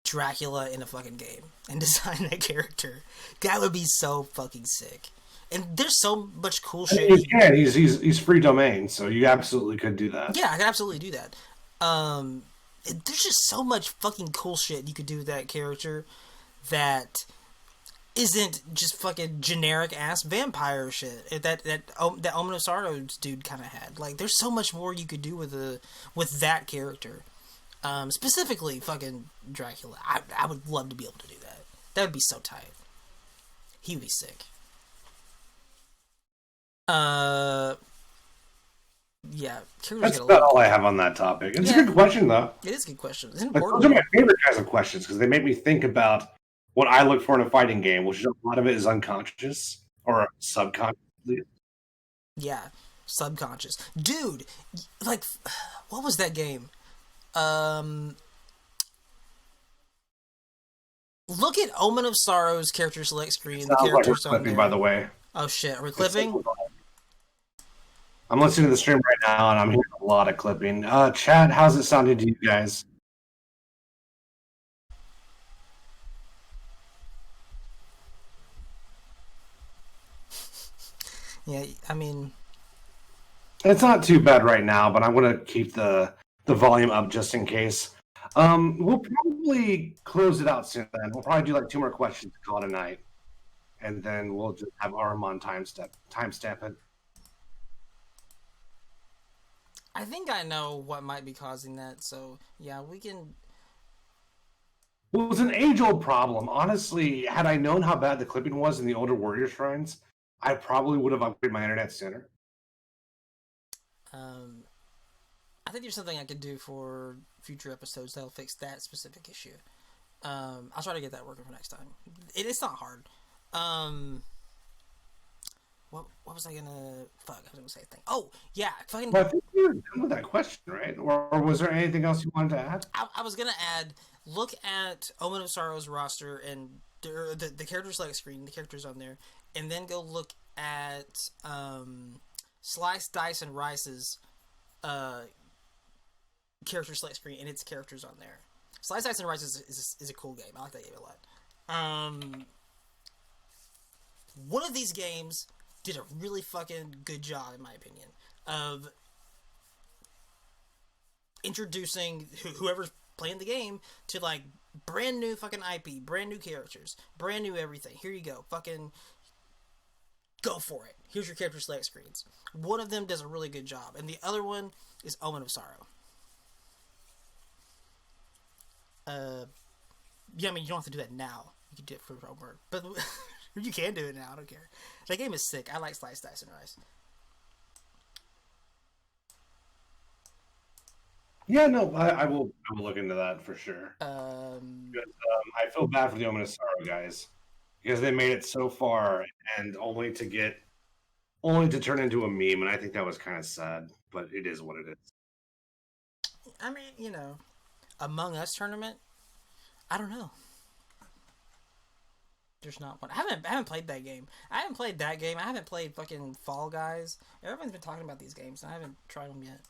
Dracula in a fucking game and design that character. That would be so fucking sick. And there's so much cool shit. You can. He's free domain, so you absolutely could do that. Yeah, I could absolutely do that. There's just so much fucking cool shit you could do with that character that isn't just fucking generic ass vampire shit that Omen of Sorrows dude kind of had. Like, there's so much more you could do with that character. Specifically, fucking Dracula. I would love to be able to do that. That would be so tight. He would be sick. Yeah. That's about all I have on that topic. It's a good question, though. It is a good question. It's Those important. are my favorite kinds of questions because they make me think about what I look for in a fighting game, which a lot of it is unconscious or subconscious. Yeah, subconscious. Dude, like, what was that game? Look at Omen of Sorrow's character select screen. The characters like on there. By the way. Oh shit, are we clipping? I'm listening to the stream right now, and I'm hearing a lot of clipping. Chat, how's it sounding to you guys? Yeah, I mean, it's not too bad right now, but I'm going to keep the volume up just in case. We'll probably close it out soon. Then we'll probably do like 2 more questions to call it a night, and then we'll just have Armand timestamp it. I think I know what might be causing that. So yeah, we can. Well, it was an age-old problem. Honestly, had I known how bad the clipping was in the older Warrior Shrines, I probably would have upgraded my internet sooner. I think there's something I could do for future episodes that'll fix that specific issue. I'll try to get that working for next time. It's not hard. What was I gonna... Fuck, I was gonna say a thing. Oh, yeah, fucking... Well, I think we were done with that question, right? Or was there anything else you wanted to add? I was gonna add, look at Omen of Sorrow's roster and the character select screen, the characters on there, and then go look at Slice, Dice, and Rice's character select screen and its characters on there. Slice, Dice, and Rice is a cool game. I like that game a lot. One of these games did a really fucking good job, in my opinion, of introducing whoever's playing the game to, like, brand new fucking IP, brand new characters, brand new everything. Here you go. Fucking go for it. Here's your character select screens. One of them does a really good job, and the other one is Omen of Sorrow. Yeah, I mean, you don't have to do that now. You can do it for over, but you can do it now. I don't care. That game is sick. I like Slice, Dice, and Rice. Yeah, no, I will look into that for sure. Because, I feel bad for the Omen of Sorrow guys because they made it so far and only to turn into a meme, and I think that was kind of sad. But it is what it is. I mean, you know, Among Us tournament. I don't know. There's not one. I haven't played that game. I haven't played that game. I haven't played fucking Fall Guys. Everyone's been talking about these games, and I haven't tried them yet.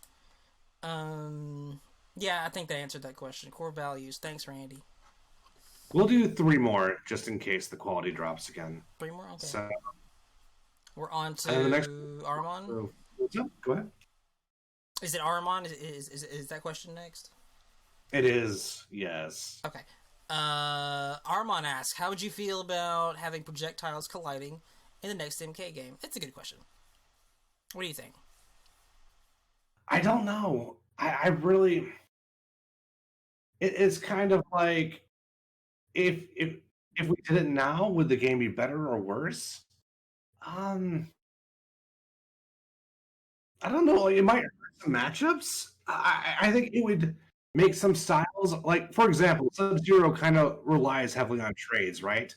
Yeah, I think that answered that question. Core values. Thanks, Randy. We'll do 3 more just in case the quality drops again. 3 more? Okay. So, we're on to the next Armand. Go ahead. Is it Armand? Is that question next? It is, yes. Okay. Armand asks, how would you feel about having projectiles colliding in the next MK game? It's a good question. What do you think? I don't know. I really... It's kind of like... If we did it now, would the game be better or worse? I don't know. It might hurt some matchups. I think it would make some styles, like, for example, Sub-Zero kind of relies heavily on trades, right?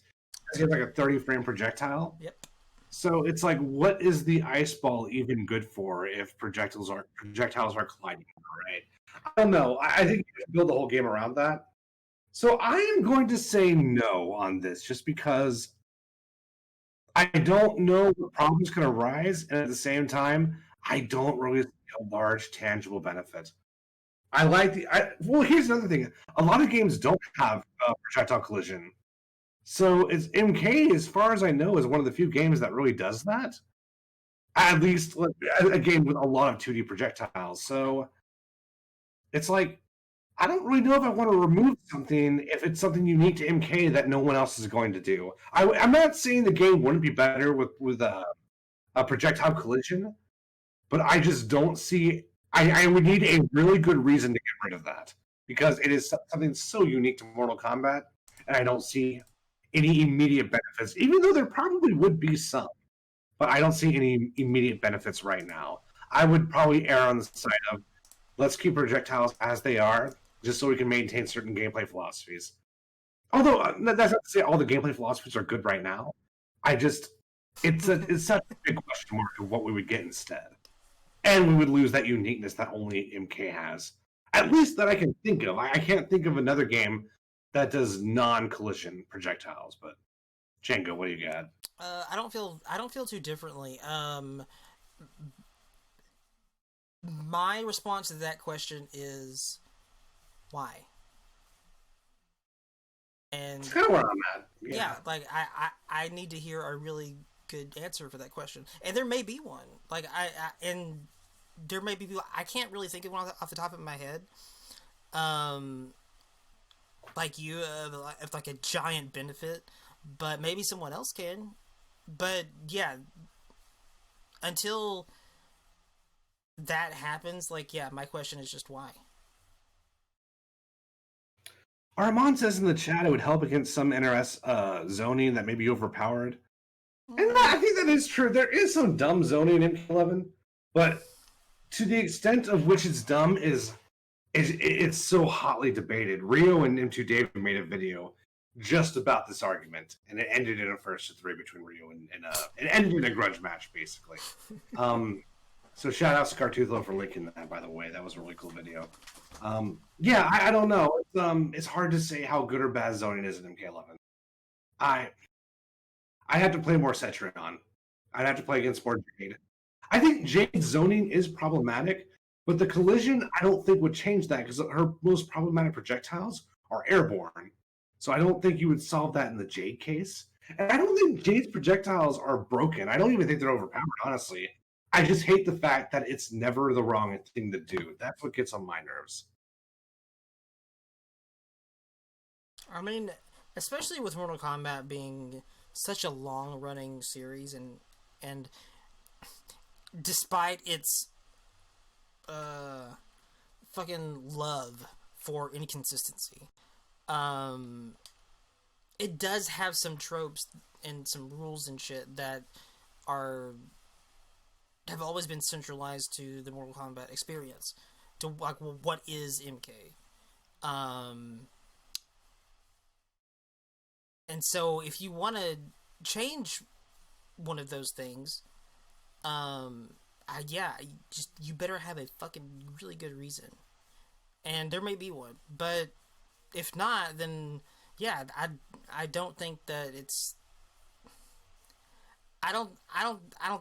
You have like a 30-frame projectile. Yep. So it's like, what is the ice ball even good for if projectiles are colliding, right? I don't know. I think you should build the whole game around that. So I am going to say no on this, just because I don't know what problems can arise, and at the same time, I don't really see a large tangible benefit. I like well, here's another thing. A lot of games don't have projectile collision. So it's MK, as far as I know, is one of the few games that really does that. At least a game with a lot of 2D projectiles. So it's like, I don't really know if I want to remove something if it's something unique to MK that no one else is going to do. I'm not saying the game wouldn't be better with a projectile collision, but I just don't see. I would need a really good reason to get rid of that, because it is something so unique to Mortal Kombat, and I don't see any immediate benefits, even though there probably would be some. But I don't see any immediate benefits right now. I would probably err on the side of, let's keep projectiles as they are, just so we can maintain certain gameplay philosophies. Although, that's not to say all the gameplay philosophies are good right now. It's such a big question mark of what we would get instead. And we would lose that uniqueness that only MK has. At least that I can think of. I can't think of another game that does non-collision projectiles. But Django, what do you got? I don't feel too differently. My response to that question is why? And it's kind of where I'm at. Yeah, like I need to hear a really good answer for that question, and there may be one. Like and there may be people, I can't really think of one off the top of my head. Like you have like a giant benefit, but maybe someone else can. But yeah, until that happens, like, yeah, my question is just why. Armand says in the chat it would help against some NRS zoning that may be overpowered. And I think that is true. There is some dumb zoning in MK11, but to the extent of which it's dumb it's so hotly debated. Rio and M2 David made a video just about this argument, and it ended in a 1-3 between Rio and it ended in a grudge match, basically. So shout out Scartutho for linking that, by the way. That was a really cool video. Yeah, I don't know. It's hard to say how good or bad zoning is in MK11. I had to play more Cetrion. I'd have to play against more Jade. I think Jade's zoning is problematic, but the collision I don't think would change that, because her most problematic projectiles are airborne. So I don't think you would solve that in the Jade case. And I don't think Jade's projectiles are broken. I don't even think they're overpowered, honestly. I just hate the fact that it's never the wrong thing to do. That's what gets on my nerves. I mean, especially with Mortal Kombat being such a long-running series, and despite its fucking love for inconsistency, it does have some tropes and some rules and shit that have always been centralized to the Mortal Kombat experience. To, like, well, what is MK? And so if you want to change one of those things, you better have a fucking really good reason. And there may be one, but if not, then yeah, I don't think that it's. I don't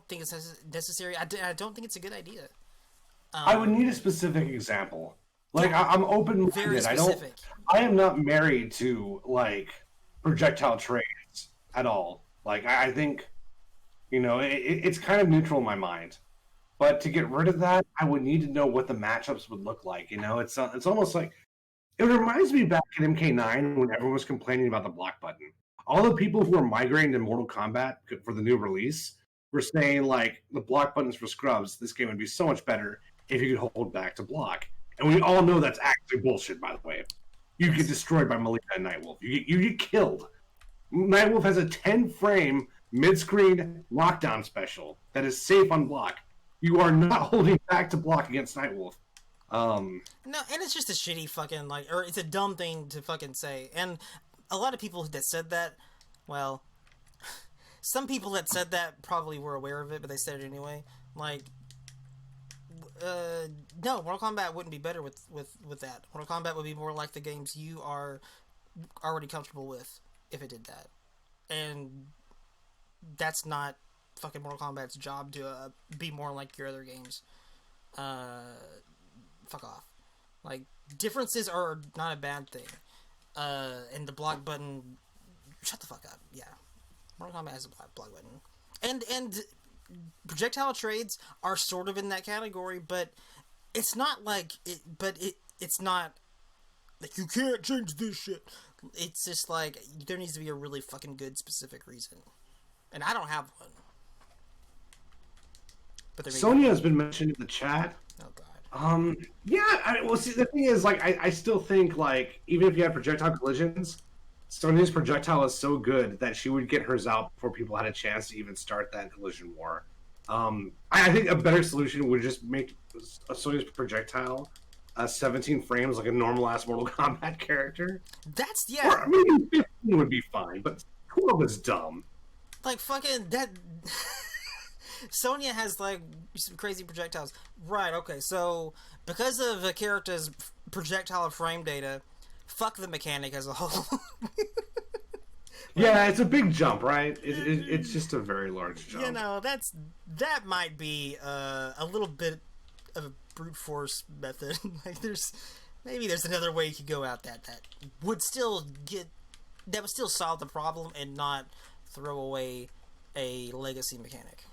think it's necessary. I don't think it's a good idea. I would need a specific example. Like, I'm open-minded. Very specific. I am not married to, like, projectile trades at all. Like, I think, it's kind of neutral in my mind. But to get rid of that, I would need to know what the matchups would look like. It's almost like, it reminds me back in MK9 when everyone was complaining about the block button. All the people who were migrating to Mortal Kombat for the new release were saying, like, the block buttons for scrubs, this game would be so much better if you could hold back to block. And we all know that's actually bullshit, by the way. You get destroyed by Malika and Nightwolf. You get killed. Nightwolf has a 10-frame mid-screen lockdown special that is safe on block. You are not holding back to block against Nightwolf. No, and it's just a shitty fucking, like, or it's a dumb thing to fucking say. And a lot of people that said that, well, some people that said that probably were aware of it, but they said it anyway. Like, no, Mortal Kombat wouldn't be better with that. Mortal Kombat would be more like the games you are already comfortable with if it did that. And that's not fucking Mortal Kombat's job to be more like your other games. Fuck off. Like, differences are not a bad thing. And the block button... Shut the fuck up. Yeah. Mortal Kombat has a block button. And projectile trades are sort of in that category, but it's not like... It's not... Like, you can't change this shit. It's just like, there needs to be a really fucking good specific reason. And I don't have one. But Sonya has been mentioned in the chat. Oh, God. Yeah, well, see, the thing is, like, I still think, like, even if you have projectile collisions, Sonya's projectile is so good that she would get hers out before people had a chance to even start that collision war. I think a better solution would just make Sonya's projectile 17 frames like a normal-ass Mortal Kombat character. That's, yeah. Or maybe 15 would be fine, but 12 is dumb. Like, fucking, that... Sonya has, like, some crazy projectiles. Right, okay, so, because of a character's projectile frame data, fuck the mechanic as a whole. Yeah, it's a big jump, right? It's just a very large jump. You know, that might be a little bit of a brute force method. Like, maybe there's another way you could go out that would still solve the problem and not throw away a legacy mechanic.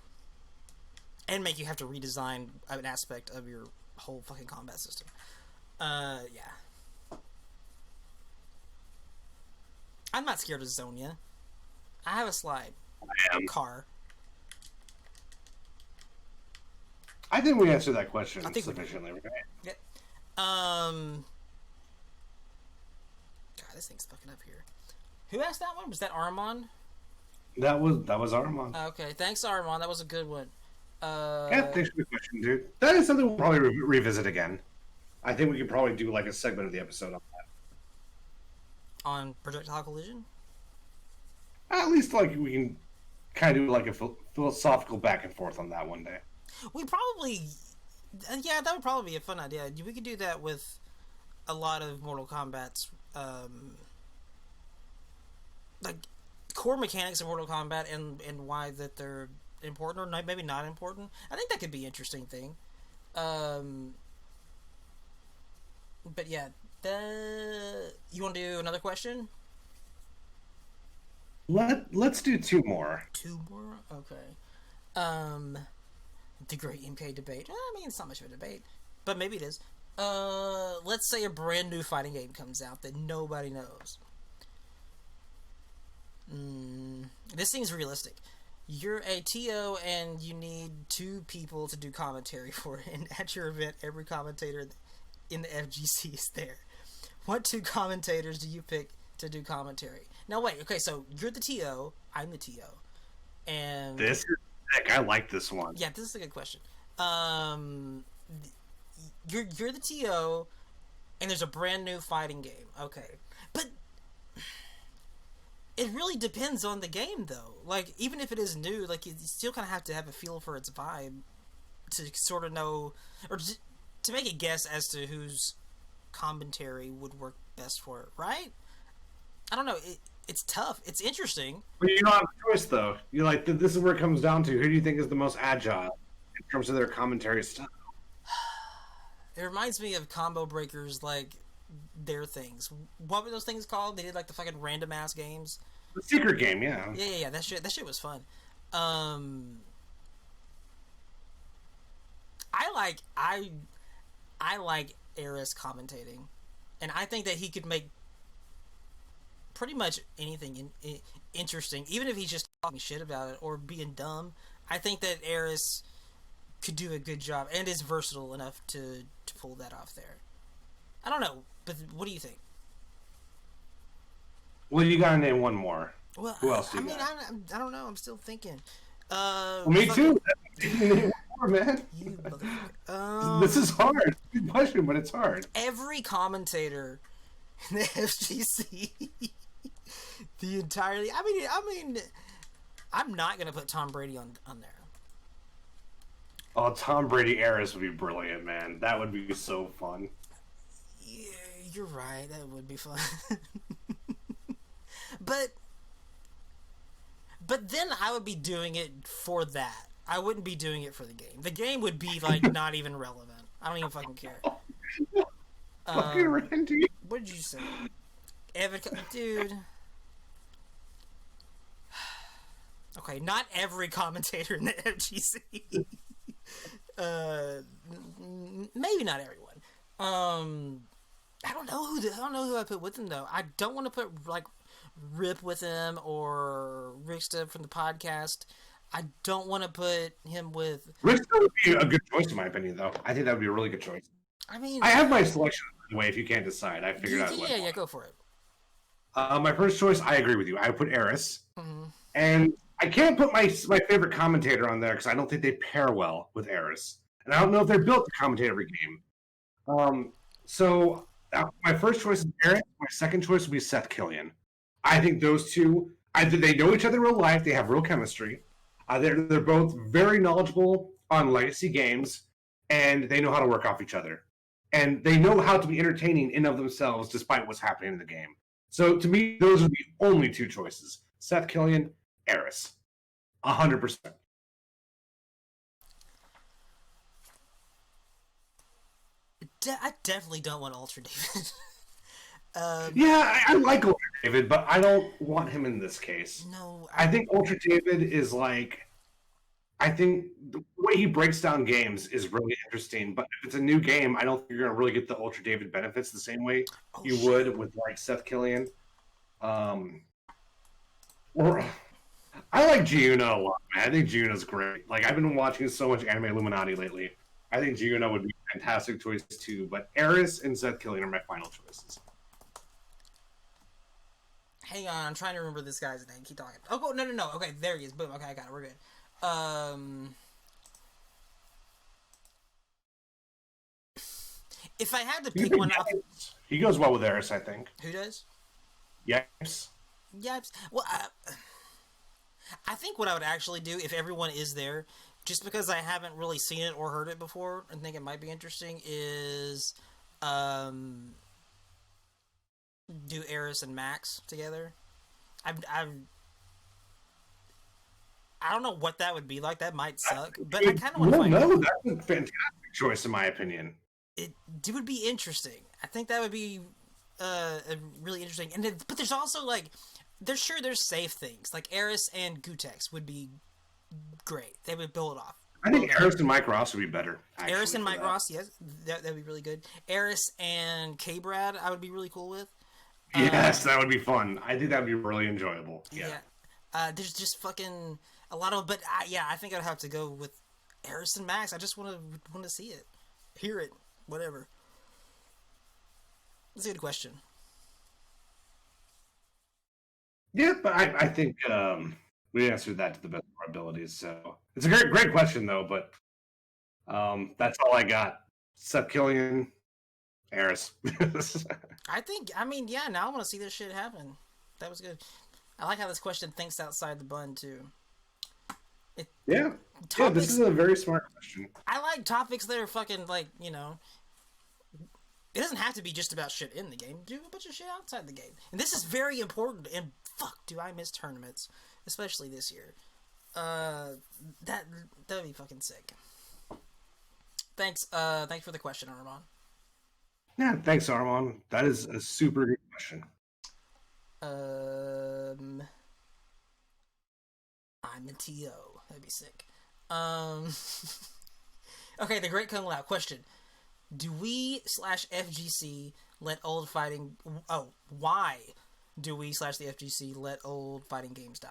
And make you have to redesign an aspect of your whole fucking combat system. Yeah. I'm not scared of Sonya. I have a slide. I am. Car. I think we answered that question I think sufficiently, right? Yeah. God, this thing's fucking up here. Who asked that one? Was that Armand? That was Armand. Okay, thanks, Armand. That was a good one. Yeah, thanks for the question, dude. That is something we'll probably revisit again. I think we could probably do like a segment of the episode on that. On projectile collision? At least like we can kind of do like a philosophical back and forth on that one day. We probably... Yeah, that would probably be a fun idea. We could do that with a lot of Mortal Kombat's... like, core mechanics of Mortal Kombat and why that they're important or maybe not important. I think that could be an interesting thing. But yeah, you want to do another question? Let's do two more. Two more? Okay. The Great MK debate. I mean, it's not much of a debate, but maybe it is. Let's say a brand new fighting game comes out that nobody knows. This seems realistic. You're a TO and you need 2 people to do commentary for it, and at your event, every commentator in the FGC is there. What 2 commentators do you pick to do commentary? Now wait, okay, so you're the TO, I'm the TO, and... This is sick, I like this one. Yeah, this is a good question. You're the TO, and there's a brand new fighting game. Okay, but... It really depends on the game, though. Like, even if it is new, like, you still kind of have to have a feel for its vibe to sort of know, or to make a guess as to whose commentary would work best for it, right? I don't know. It's tough. It's interesting. But you don't have a choice, though. You're like, this is where it comes down to. Who do you think is the most agile in terms of their commentary style? It reminds me of Combo Breakers, like... their things. What were those things called? They did like the fucking random ass games. The secret game, yeah. Yeah. That shit was fun. I like Eris commentating, and I think that he could make pretty much anything interesting, even if he's just talking shit about it or being dumb. I think that Eris could do a good job and is versatile enough to pull that off there. I don't know, but what do you think? Well, you gotta name one more. Well, who else do you got? I don't know. I'm still thinking. Me too. more, man. You motherfucker. This is hard. It's a good question, but it's hard. Every commentator in the FGC, the entirely. I mean, I'm not gonna put Tom Brady on there. Oh, Tom Brady Eris would be brilliant, man. That would be so fun. Yeah, you're right. That would be fun. But then I would be doing it for that. I wouldn't be doing it for the game. The game would be like not even relevant. I don't even fucking care. Fucking Randy. What did you say, Evan? Dude. Okay, not every commentator in the FGC. Maybe not everyone. I don't know who I put with him though. I don't want to put like Rip with him or Ricksta from the podcast. I don't want to put him with. Ricksta would be a good choice in my opinion, though. I think that would be a really good choice. I mean, I have my selection by the way. If you can't decide, I figured out. Yeah, go for it. My first choice, I agree with you. I would put Eris, and I can't put my favorite commentator on there because I don't think they pair well with Eris, and I don't know if they're built to commentate every game. So my first choice is Eris. My second choice would be Seth Killian. I think those two, either they know each other in real life, they have real chemistry. They're both very knowledgeable on legacy games, and they know how to work off each other, and they know how to be entertaining in of themselves despite what's happening in the game. So to me, those are the only two choices: Seth Killian, Eris, 100%. I definitely don't want Ultra David. Yeah, I like Ultra David, but I don't want him in this case. No, I think Ultra David is like. I think the way he breaks down games is really interesting, but if it's a new game, I don't think you're going to really get the Ultra David benefits the same way you would with like Seth Killian. Or I like Giuna a lot, man. I think Giuna's great. Like I've been watching so much Anime Illuminati lately. I think Giuna would be a fantastic choice too, but Eris and Seth Killian are my final choices. Hang on, I'm trying to remember this guy's name. Keep talking. Oh, no. Okay, there he is. Boom. Okay, I got it. We're good. If I had to pick one up, he goes well with Eris, I think. Who does? Yes. Yep. Well, I think what I would actually do if everyone is there, just because I haven't really seen it or heard it before, and think it might be interesting, is do Eris and Max together. I don't know what that would be like. That might suck, but I kind of want to find out. That's a fantastic choice, in my opinion. It would be interesting. I think that would be really interesting. But there's also like, there's safe things like Eris and Gutex would be great. They would build it off. I think Eris and Mike Ross would be better. Eris and Mike Ross, yes, that'd be really good. Eris and K-Brad, I would be really cool with. Yes, that would be fun. I think that would be really enjoyable. Yeah. There's just fucking a lot of, but I think I'd have to go with Eris and Max. I just want to see it, hear it, whatever. That's a good question. Yeah, but I think we answered that to the best of our abilities. So it's a great question though. But that's all I got. Seth Killian, Eris. Now I want to see this shit happen. That was good. I like how this question thinks outside the bun too. This is a very smart question. I like topics that are fucking like, it doesn't have to be just about shit in the game. Do a bunch of shit outside the game. And this is very important. And fuck, do I miss tournaments, especially this year. That'd be fucking sick. Thanks for the question, Armand. Yeah, thanks, Armand. That is a super good question. I'm the TO. That'd be sick. Okay, the Great Kung Lao question. Do we /FGC let old fighting... why do we /the FGC let old fighting games die?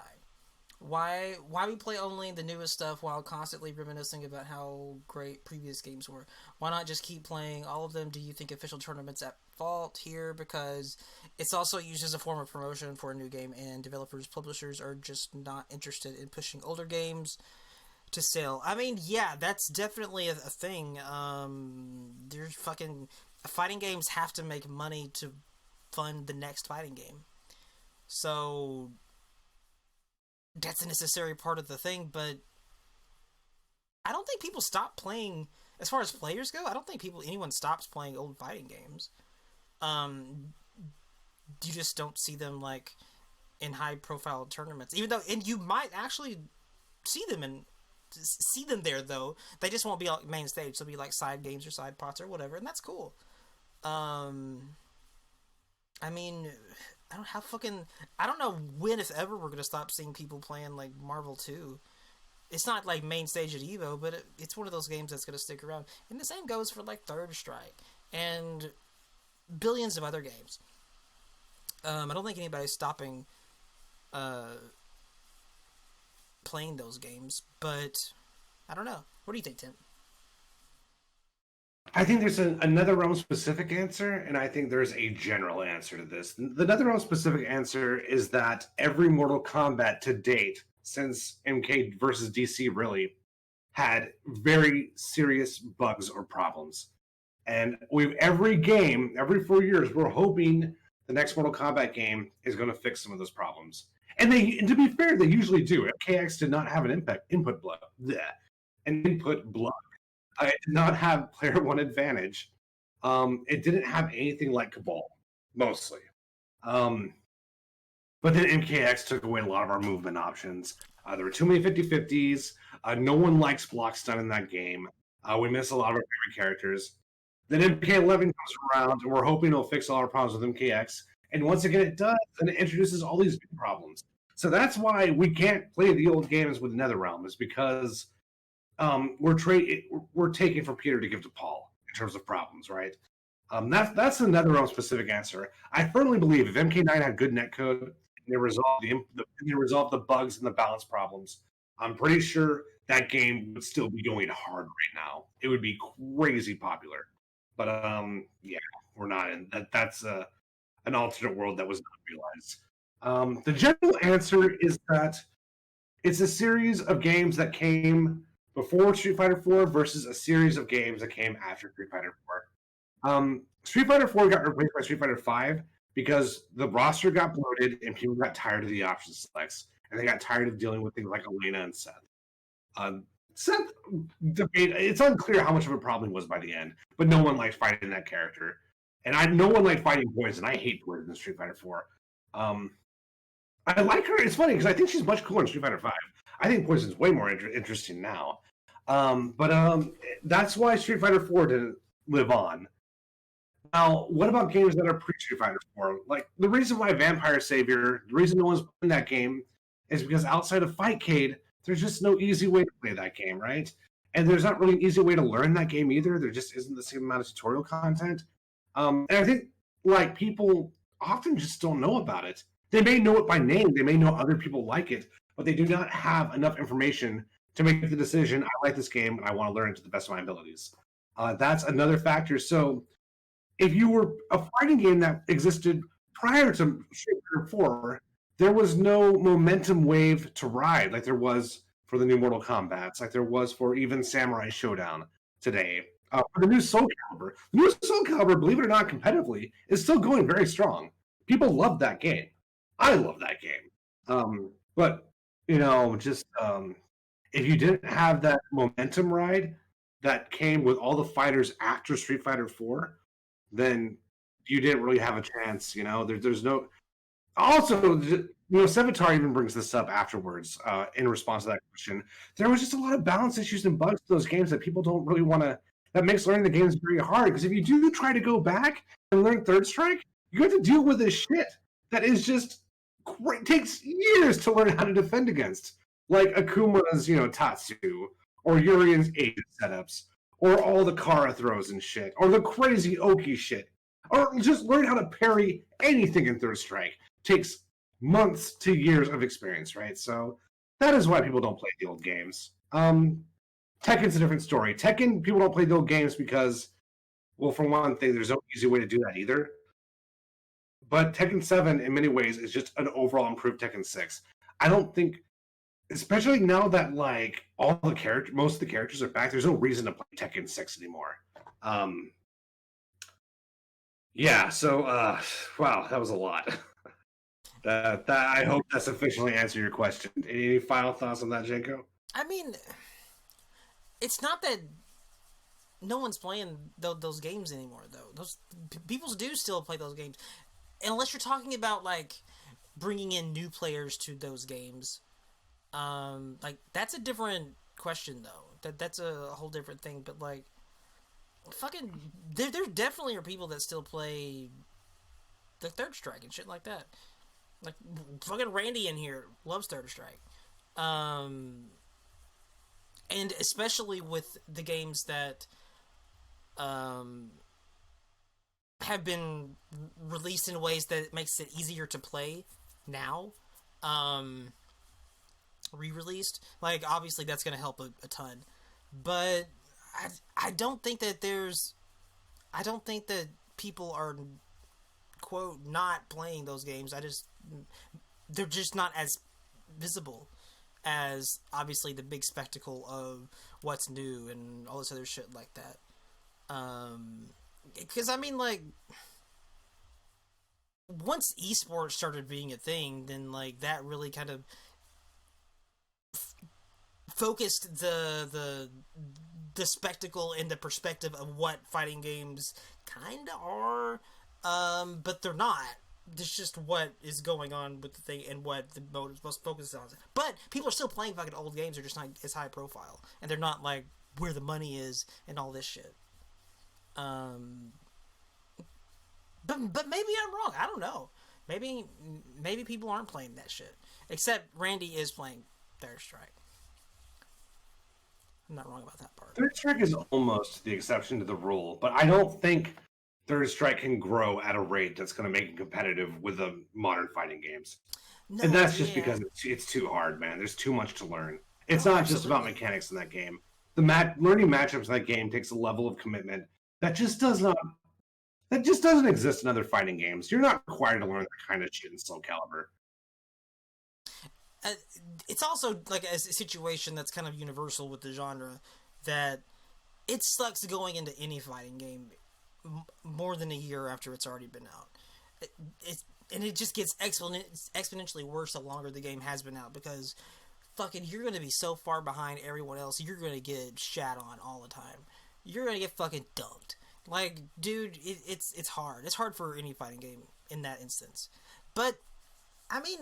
Why we play only the newest stuff while constantly reminiscing about how great previous games were? Why not just keep playing all of them? Do you think official tournaments at fault here? Because it's also used as a form of promotion for a new game, and publishers are just not interested in pushing older games to sell. I mean, yeah, that's definitely a thing. There's fucking fighting games have to make money to fund the next fighting game, so that's a necessary part of the thing. But I don't think people stop playing. As far as players go, I don't think anyone stops playing old fighting games. You just don't see them like in high profile tournaments, even though, and you might actually see them there though. They just won't be like main stage. They'll be like side games or side pots or whatever, and that's cool. I mean, I don't know when, if ever, we're gonna stop seeing people playing like Marvel 2. It's not like main stage at Evo, but it's one of those games that's gonna stick around. And the same goes for like Third Strike and billions of other games. I don't think anybody's stopping playing those games, but I don't know. What do you think, Tim? I think there's a NetherRealm specific answer, and I think there's a general answer to this. The NetherRealm specific answer is that every Mortal Kombat to date, since MK versus DC really, had very serious bugs or problems. And every 4 years, we're hoping the next Mortal Kombat game is going to fix some of those problems. And to be fair, they usually do. MKX did not have an input block. It did not have player one advantage. It didn't have anything like Cabal, mostly. But then MKX took away a lot of our movement options. There were too many 50-50s. No one likes block stun in that game. We miss a lot of our favorite characters. Then MK11 comes around, and we're hoping it'll fix all our problems with MKX. And once again, it does, and it introduces all these big problems. So that's why we can't play the old games with NetherRealm, is because we're taking from Peter to give to Paul in terms of problems, right? That's the NetherRealm specific answer. I firmly believe if MK9 had good netcode and they resolved the bugs and the balance problems, I'm pretty sure that game would still be going hard right now. It would be crazy popular. But yeah, we're not in that. That's an alternate world that was not realized. The general answer is that it's a series of games that came before Street Fighter 4 versus a series of games that came after Street Fighter 4. Street Fighter 4 got replaced by Street Fighter 5 because the roster got bloated and people got tired of the option selects, and they got tired of dealing with things like Elena and Seth. Seth debate. It's unclear how much of a problem was by the end, but no one liked fighting that character, and no one liked fighting Poison. I hate Poison in Street Fighter 4. I like her. It's funny because I think she's much cooler in Street Fighter 5. I think Poison's way more interesting now. But that's why Street Fighter 4 didn't live on. Now, what about games that are pre-Street Fighter 4? Like, the reason why Vampire Savior, the reason no one's playing that game is because outside of Fightcade, there's just no easy way to play that game, right? And there's not really an easy way to learn that game either. There just isn't the same amount of tutorial content. And I think, like, people often just don't know about it. They may know it by name. They may know other people like it, but they do not have enough information to make the decision, I like this game, and I want to learn it to the best of my abilities. That's another factor. So if you were a fighting game that existed prior to Street Fighter 4, there was no momentum wave to ride like there was for the new Mortal Kombat, like there was for even Samurai Showdown today. For the new Soul Calibur. The new Soul Calibur, believe it or not, competitively, is still going very strong. People love that game. I love that game. But, just if you didn't have that momentum ride that came with all the fighters after Street Fighter 4, then you didn't really have a chance. There's no. Also, Sevatar even brings this up afterwards in response to that question. There was just a lot of balance issues and bugs to those games that people don't really want to. That makes learning the games very hard, because if you do try to go back and learn Third Strike, you have to deal with this shit that is just takes years to learn how to defend against, like Akuma's Tatsu, or Urian's aid setups, or all the Kara throws and shit, or the crazy Oki shit, or just learn how to parry anything in Third Strike. Takes months to years of experience, right? So that is why people don't play the old games. Tekken's a different story. Tekken, people don't play the old games because, well, for one thing, there's no easy way to do that either. But Tekken 7, in many ways, is just an overall improved Tekken 6. I don't think especially now that like most of the characters are back. There's no reason to play Tekken 6 anymore. Yeah. So, wow, that was a lot. That I hope that sufficiently answered your question. Any final thoughts on that, Jenko? I mean, it's not that no one's playing those games anymore, though. Those people do still play those games, unless you're talking about like bringing in new players to those games. Like that's a different question, though. That's a whole different thing. But like, fucking, there definitely are people that still play the Third Strike and shit like that. Like fucking Randy in here loves Third Strike. And especially with the games that have been released in ways that makes it easier to play now, re-released. Like obviously that's going to help a ton, but I don't think that people are quote not playing those games. They're just not as visible as obviously the big spectacle of what's new and all this other shit like that. Because I mean, like, once esports started being a thing, then like that really kind of focused the spectacle and the perspective of what fighting games kind of are, but they're not. It's just what is going on with the thing and what the mode is most focused on. But people are still playing fucking old games. They're just not as high profile, and they're not like where the money is and all this shit. But maybe I'm wrong. I don't know. Maybe people aren't playing that shit. Except Randy is playing Third Strike. I'm not wrong about that part. Third Strike is almost the exception to the rule, but I don't think Third Strike can grow at a rate that's going to make it competitive with the modern fighting games. No, and that's just because it's too hard, man. There's too much to learn. It's not just about mechanics in that game. Learning matchups in that game takes a level of commitment that just doesn't exist in other fighting games. You're not required to learn that kind of shit in Soul Calibur. It's also like a situation that's kind of universal with the genre, that it sucks going into any fighting game more than a year after it's already been out. And it just gets exponentially worse the longer the game has been out, because fucking you're going to be so far behind everyone else, you're going to get shat on all the time. You're going to get fucking dunked. Like, dude, it's hard. It's hard for any fighting game in that instance. But, I mean,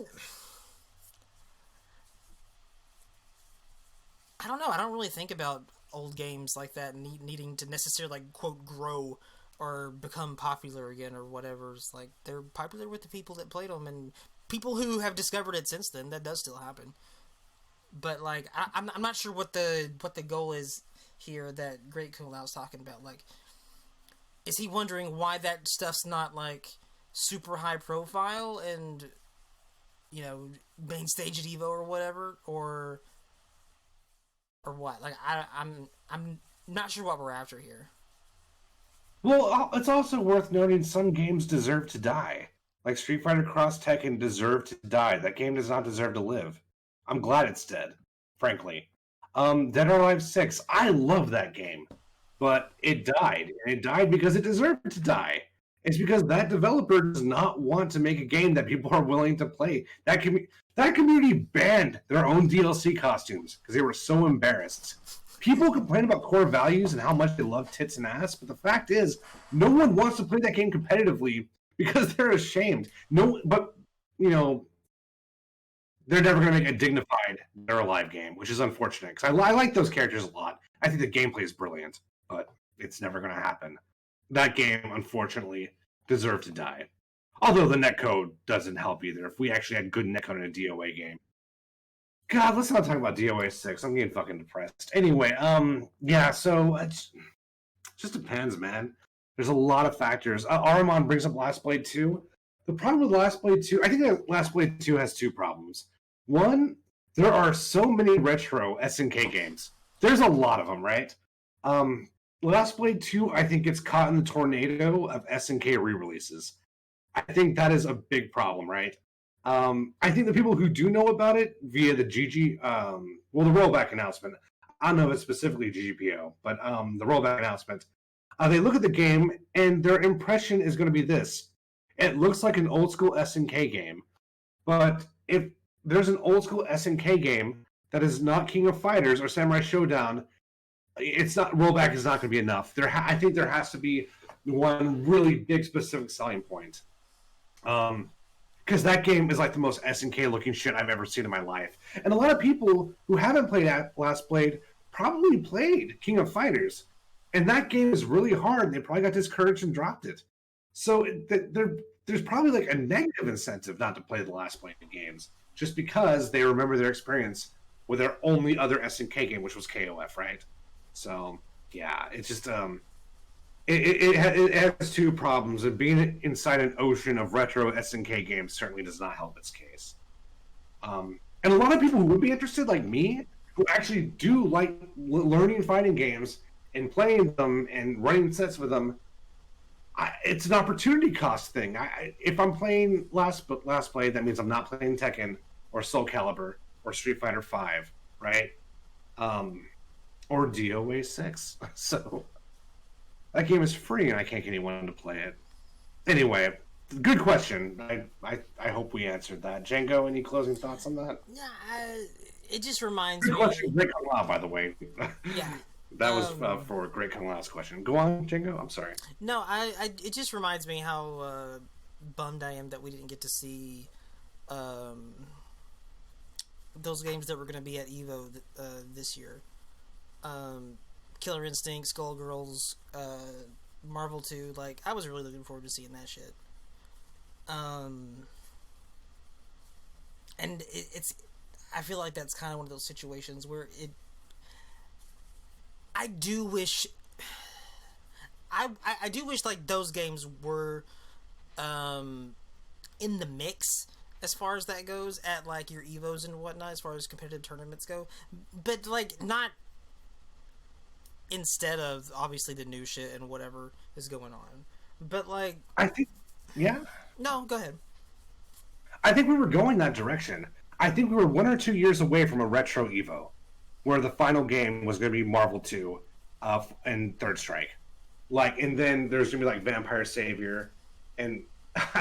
I don't know. I don't really think about old games like that needing to necessarily, like, quote, grow or become popular again or whatever. It's like, they're popular with the people that played them and people who have discovered it since then. That does still happen. But, like, I'm not sure what the goal is here that Great Cool was talking about. Like, is he wondering why that stuff's not, like, super high profile and, you know, main stage at Evo or whatever? Or what? Like, I'm not sure what we're after here. Well, it's also worth noting some games deserve to die. Like Street Fighter Cross Tekken deserved to die. That game does not deserve to live. I'm glad it's dead, frankly. Dead or Alive 6, I love that game. But it died. And it died because it deserved to die. It's because that developer does not want to make a game that people are willing to play. That community banned their own DLC costumes because they were so embarrassed. People complain about core values and how much they love tits and ass, but the fact is, no one wants to play that game competitively because they're ashamed. But, you know, they're never going to make a dignified Dead or Alive game, which is unfortunate, because I like those characters a lot. I think the gameplay is brilliant, but it's never going to happen. That game, unfortunately, deserved to die. Although the netcode doesn't help either. If we actually had good netcode in a DOA game. God, let's not talk about DOA 6. I'm getting fucking depressed. Anyway, yeah, so it just depends, man. There's a lot of factors. Aramon brings up Last Blade 2. The problem with Last Blade 2, I think that Last Blade 2 has two problems. One, there are so many retro SNK games. There's a lot of them, right? Last Blade 2, I think, gets caught in the tornado of SNK re-releases. I think that is a big problem, right? I think the people who do know about it via the the rollback announcement, I don't know if it's specifically GGPO, but the rollback announcement, they look at the game and their impression is going to be this. It looks like an old school SNK game, but if there's an old school SNK game that is not King of Fighters or Samurai Showdown, it's not rollback is not going to be enough. I think there has to be one really big specific selling point. Because that game is like the most SNK looking shit I've ever seen in my life. And a lot of people who haven't played Last Blade probably played King of Fighters. And that game is really hard. They probably got discouraged and dropped it. So there's probably like a negative incentive not to play the Last Blade games, just because they remember their experience with their only other SNK game, which was KOF, right? So, yeah, it's just... It has two problems, and being inside an ocean of retro SNK games certainly does not help its case. And a lot of people who would be interested, like me, who actually do like learning fighting games and playing them and running sets with them, it's an opportunity cost thing. If I'm playing Last Blade, that means I'm not playing Tekken or Soul Calibur or Street Fighter V, right? Or DOA 6. So... that game is free, and I can't get anyone to play it. Anyway, good question. I hope we answered that. Django, any closing thoughts on that? Yeah, it just reminds Good me... question. Great Kung Lao, by the way. Yeah. That was for Great Kung Lao's question. Go on, Django. I'm sorry. No, it just reminds me how bummed I am that we didn't get to see those games that were going to be at EVO this year. Killer Instinct, Skullgirls, Marvel 2, like, I was really looking forward to seeing that shit. And I feel like that's kind of one of those situations where I do wish like those games were in the mix as far as that goes at like your EVOs and whatnot, as far as competitive tournaments go, but like not instead of obviously the new shit and whatever is going on. But like, I think, yeah. No, go ahead. I think we were going that direction. I think we were 1 or 2 years away from a retro Evo, where the final game was going to be Marvel 2 and Third Strike. Like, and then there's going to be like Vampire Savior, and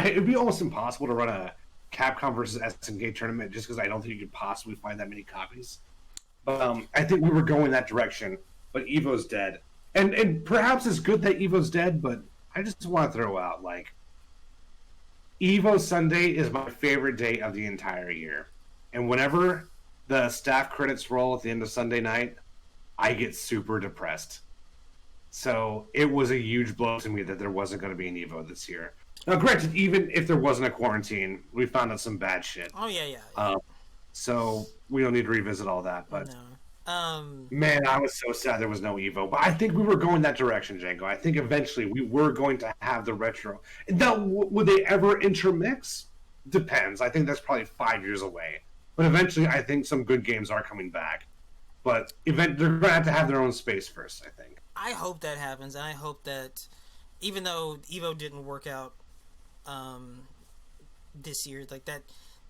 it'd be almost impossible to run a Capcom versus SNK tournament just because I don't think you could possibly find that many copies. But I think we were going that direction. But Evo's dead. And perhaps it's good that Evo's dead, but I just want to throw out, like, Evo Sunday is my favorite day of the entire year. And whenever the staff credits roll at the end of Sunday night, I get super depressed. So it was a huge blow to me that there wasn't going to be an Evo this year. Now, granted, even if there wasn't a quarantine, we found out some bad shit. Oh, yeah. So we don't need to revisit all that, but... No. Man, I was so sad there was no Evo, but I think we were going that direction, Django. I think eventually we were going to have the retro. Now, would they ever intermix? Depends. I think that's probably 5 years away. But eventually, I think some good games are coming back. But they're going to have their own space first, I think. I hope that happens, and I hope that even though Evo didn't work out this year, like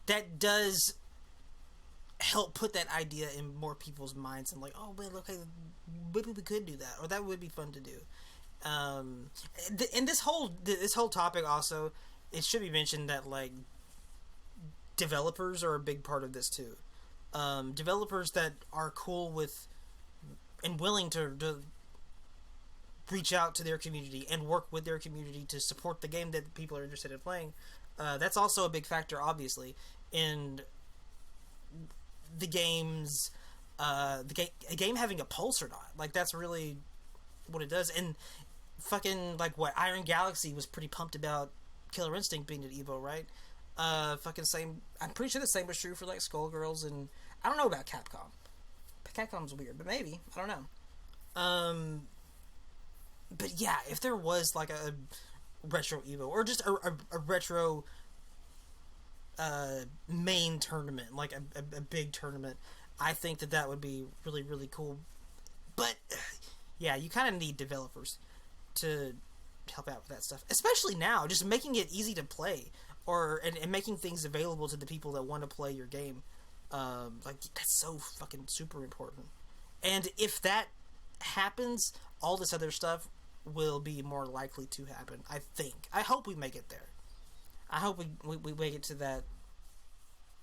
that does help put that idea in more people's minds, and like, oh man, okay, maybe we could do that, or that would be fun to do. And this whole topic also, it should be mentioned that like developers are a big part of this too. Developers that are cool with and willing to reach out to their community and work with their community to support the game that people are interested in playing. That's also a big factor, obviously, in the game's a game having a pulse or not. Like, that's really what it does. And fucking, like, what, Iron Galaxy was pretty pumped about Killer Instinct being at EVO, right? Fucking same, I'm pretty sure the same was true for, like, Skullgirls, and I don't know about Capcom. Capcom's weird, but maybe. I don't know. But yeah, if there was, like, a retro EVO, or just a retro main tournament, like a big tournament, I think that would be really, really cool. But yeah, you kind of need developers to help out with that stuff, especially now, just making it easy to play. and making things available to the people that want to play your game. Like, that's so fucking super important. And if that happens, all this other stuff will be more likely to happen, I think. I hope we make it there. I hope we make it to that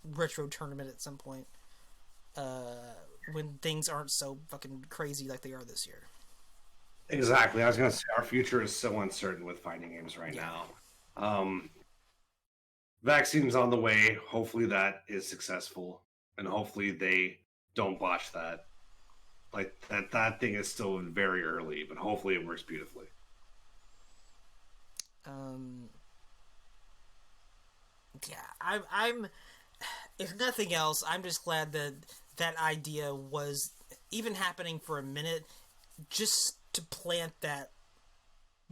retro tournament at some point, when things aren't so fucking crazy like they are this year. Exactly. I was going to say, our future is so uncertain with fighting games right now. Vaccine's on the way. Hopefully that is successful. And hopefully they don't botch that. Like, that thing is still very early, but hopefully it works beautifully. Yeah, I'm if nothing else, I'm just glad that that idea was even happening for a minute, just to plant that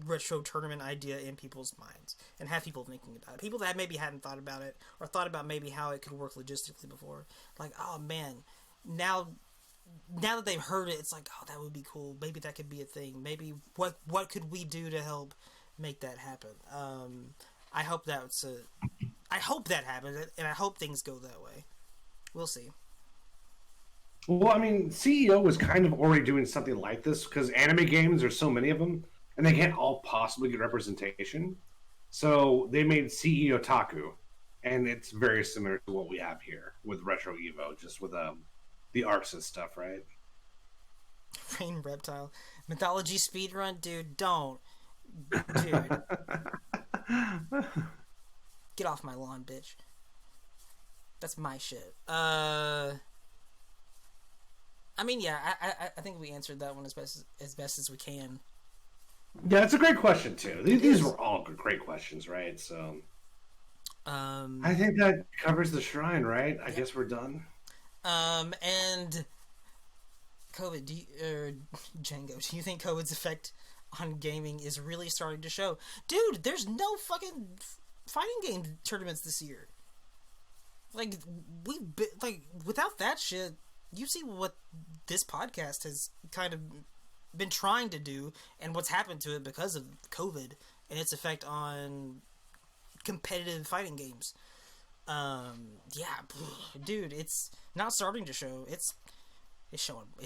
retro tournament idea in people's minds and have people thinking about it. People that maybe hadn't thought about it or thought about maybe how it could work logistically before. Like, oh man, now that they've heard it, it's like, oh, that would be cool. Maybe that could be a thing. Maybe what could we do to help make that happen? I hope I hope that happens, and I hope things go that way. We'll see. Well, I mean, CEO was kind of already doing something like this because anime games, there's so many of them, and they can't all possibly get representation. So they made CEO Taku, and it's very similar to what we have here with Retro Evo, just with the arcs and stuff, right? Rain Reptile. Mythology speedrun? Dude, don't. Dude. Get off my lawn, bitch. That's my shit. I mean, yeah, I think we answered that one as best as we can. Yeah, it's a great question too. These were all great questions, right? So, I think that covers the shrine, right? I guess we're done. And COVID, Django, do you think COVID's effect on gaming is really starting to show? Dude, there's no fucking fighting game tournaments this year. Like, without that shit, you see what this podcast has kind of been trying to do and what's happened to it because of COVID and its effect on competitive fighting games. Yeah, dude, it's not starting to show. It's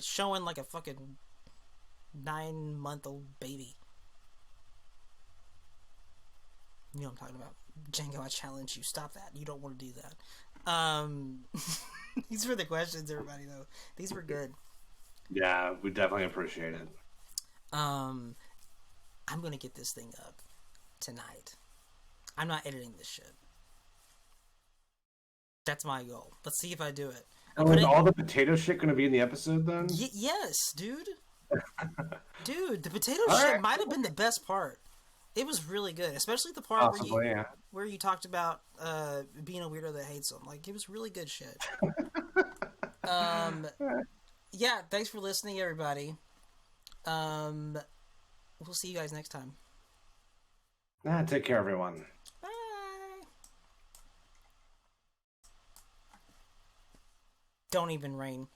showing like a fucking 9-month-old baby. You know what I'm talking about. Django, I challenge you. Stop that. You don't want to do that. These were the questions, everybody, though. These were good. Yeah, we definitely appreciate it. I'm going to get this thing up tonight. I'm not editing this shit. That's my goal. Let's see if I do it. And is all the potato shit going to be in the episode, then? Yes, dude. Dude, the potato all shit right. might have been the best part. It was really good, especially the part where you talked about being a weirdo that hates them. Like, it was really good shit. Yeah, thanks for listening, everybody. We'll see you guys next time. Take care, everyone. Bye. Don't even rain.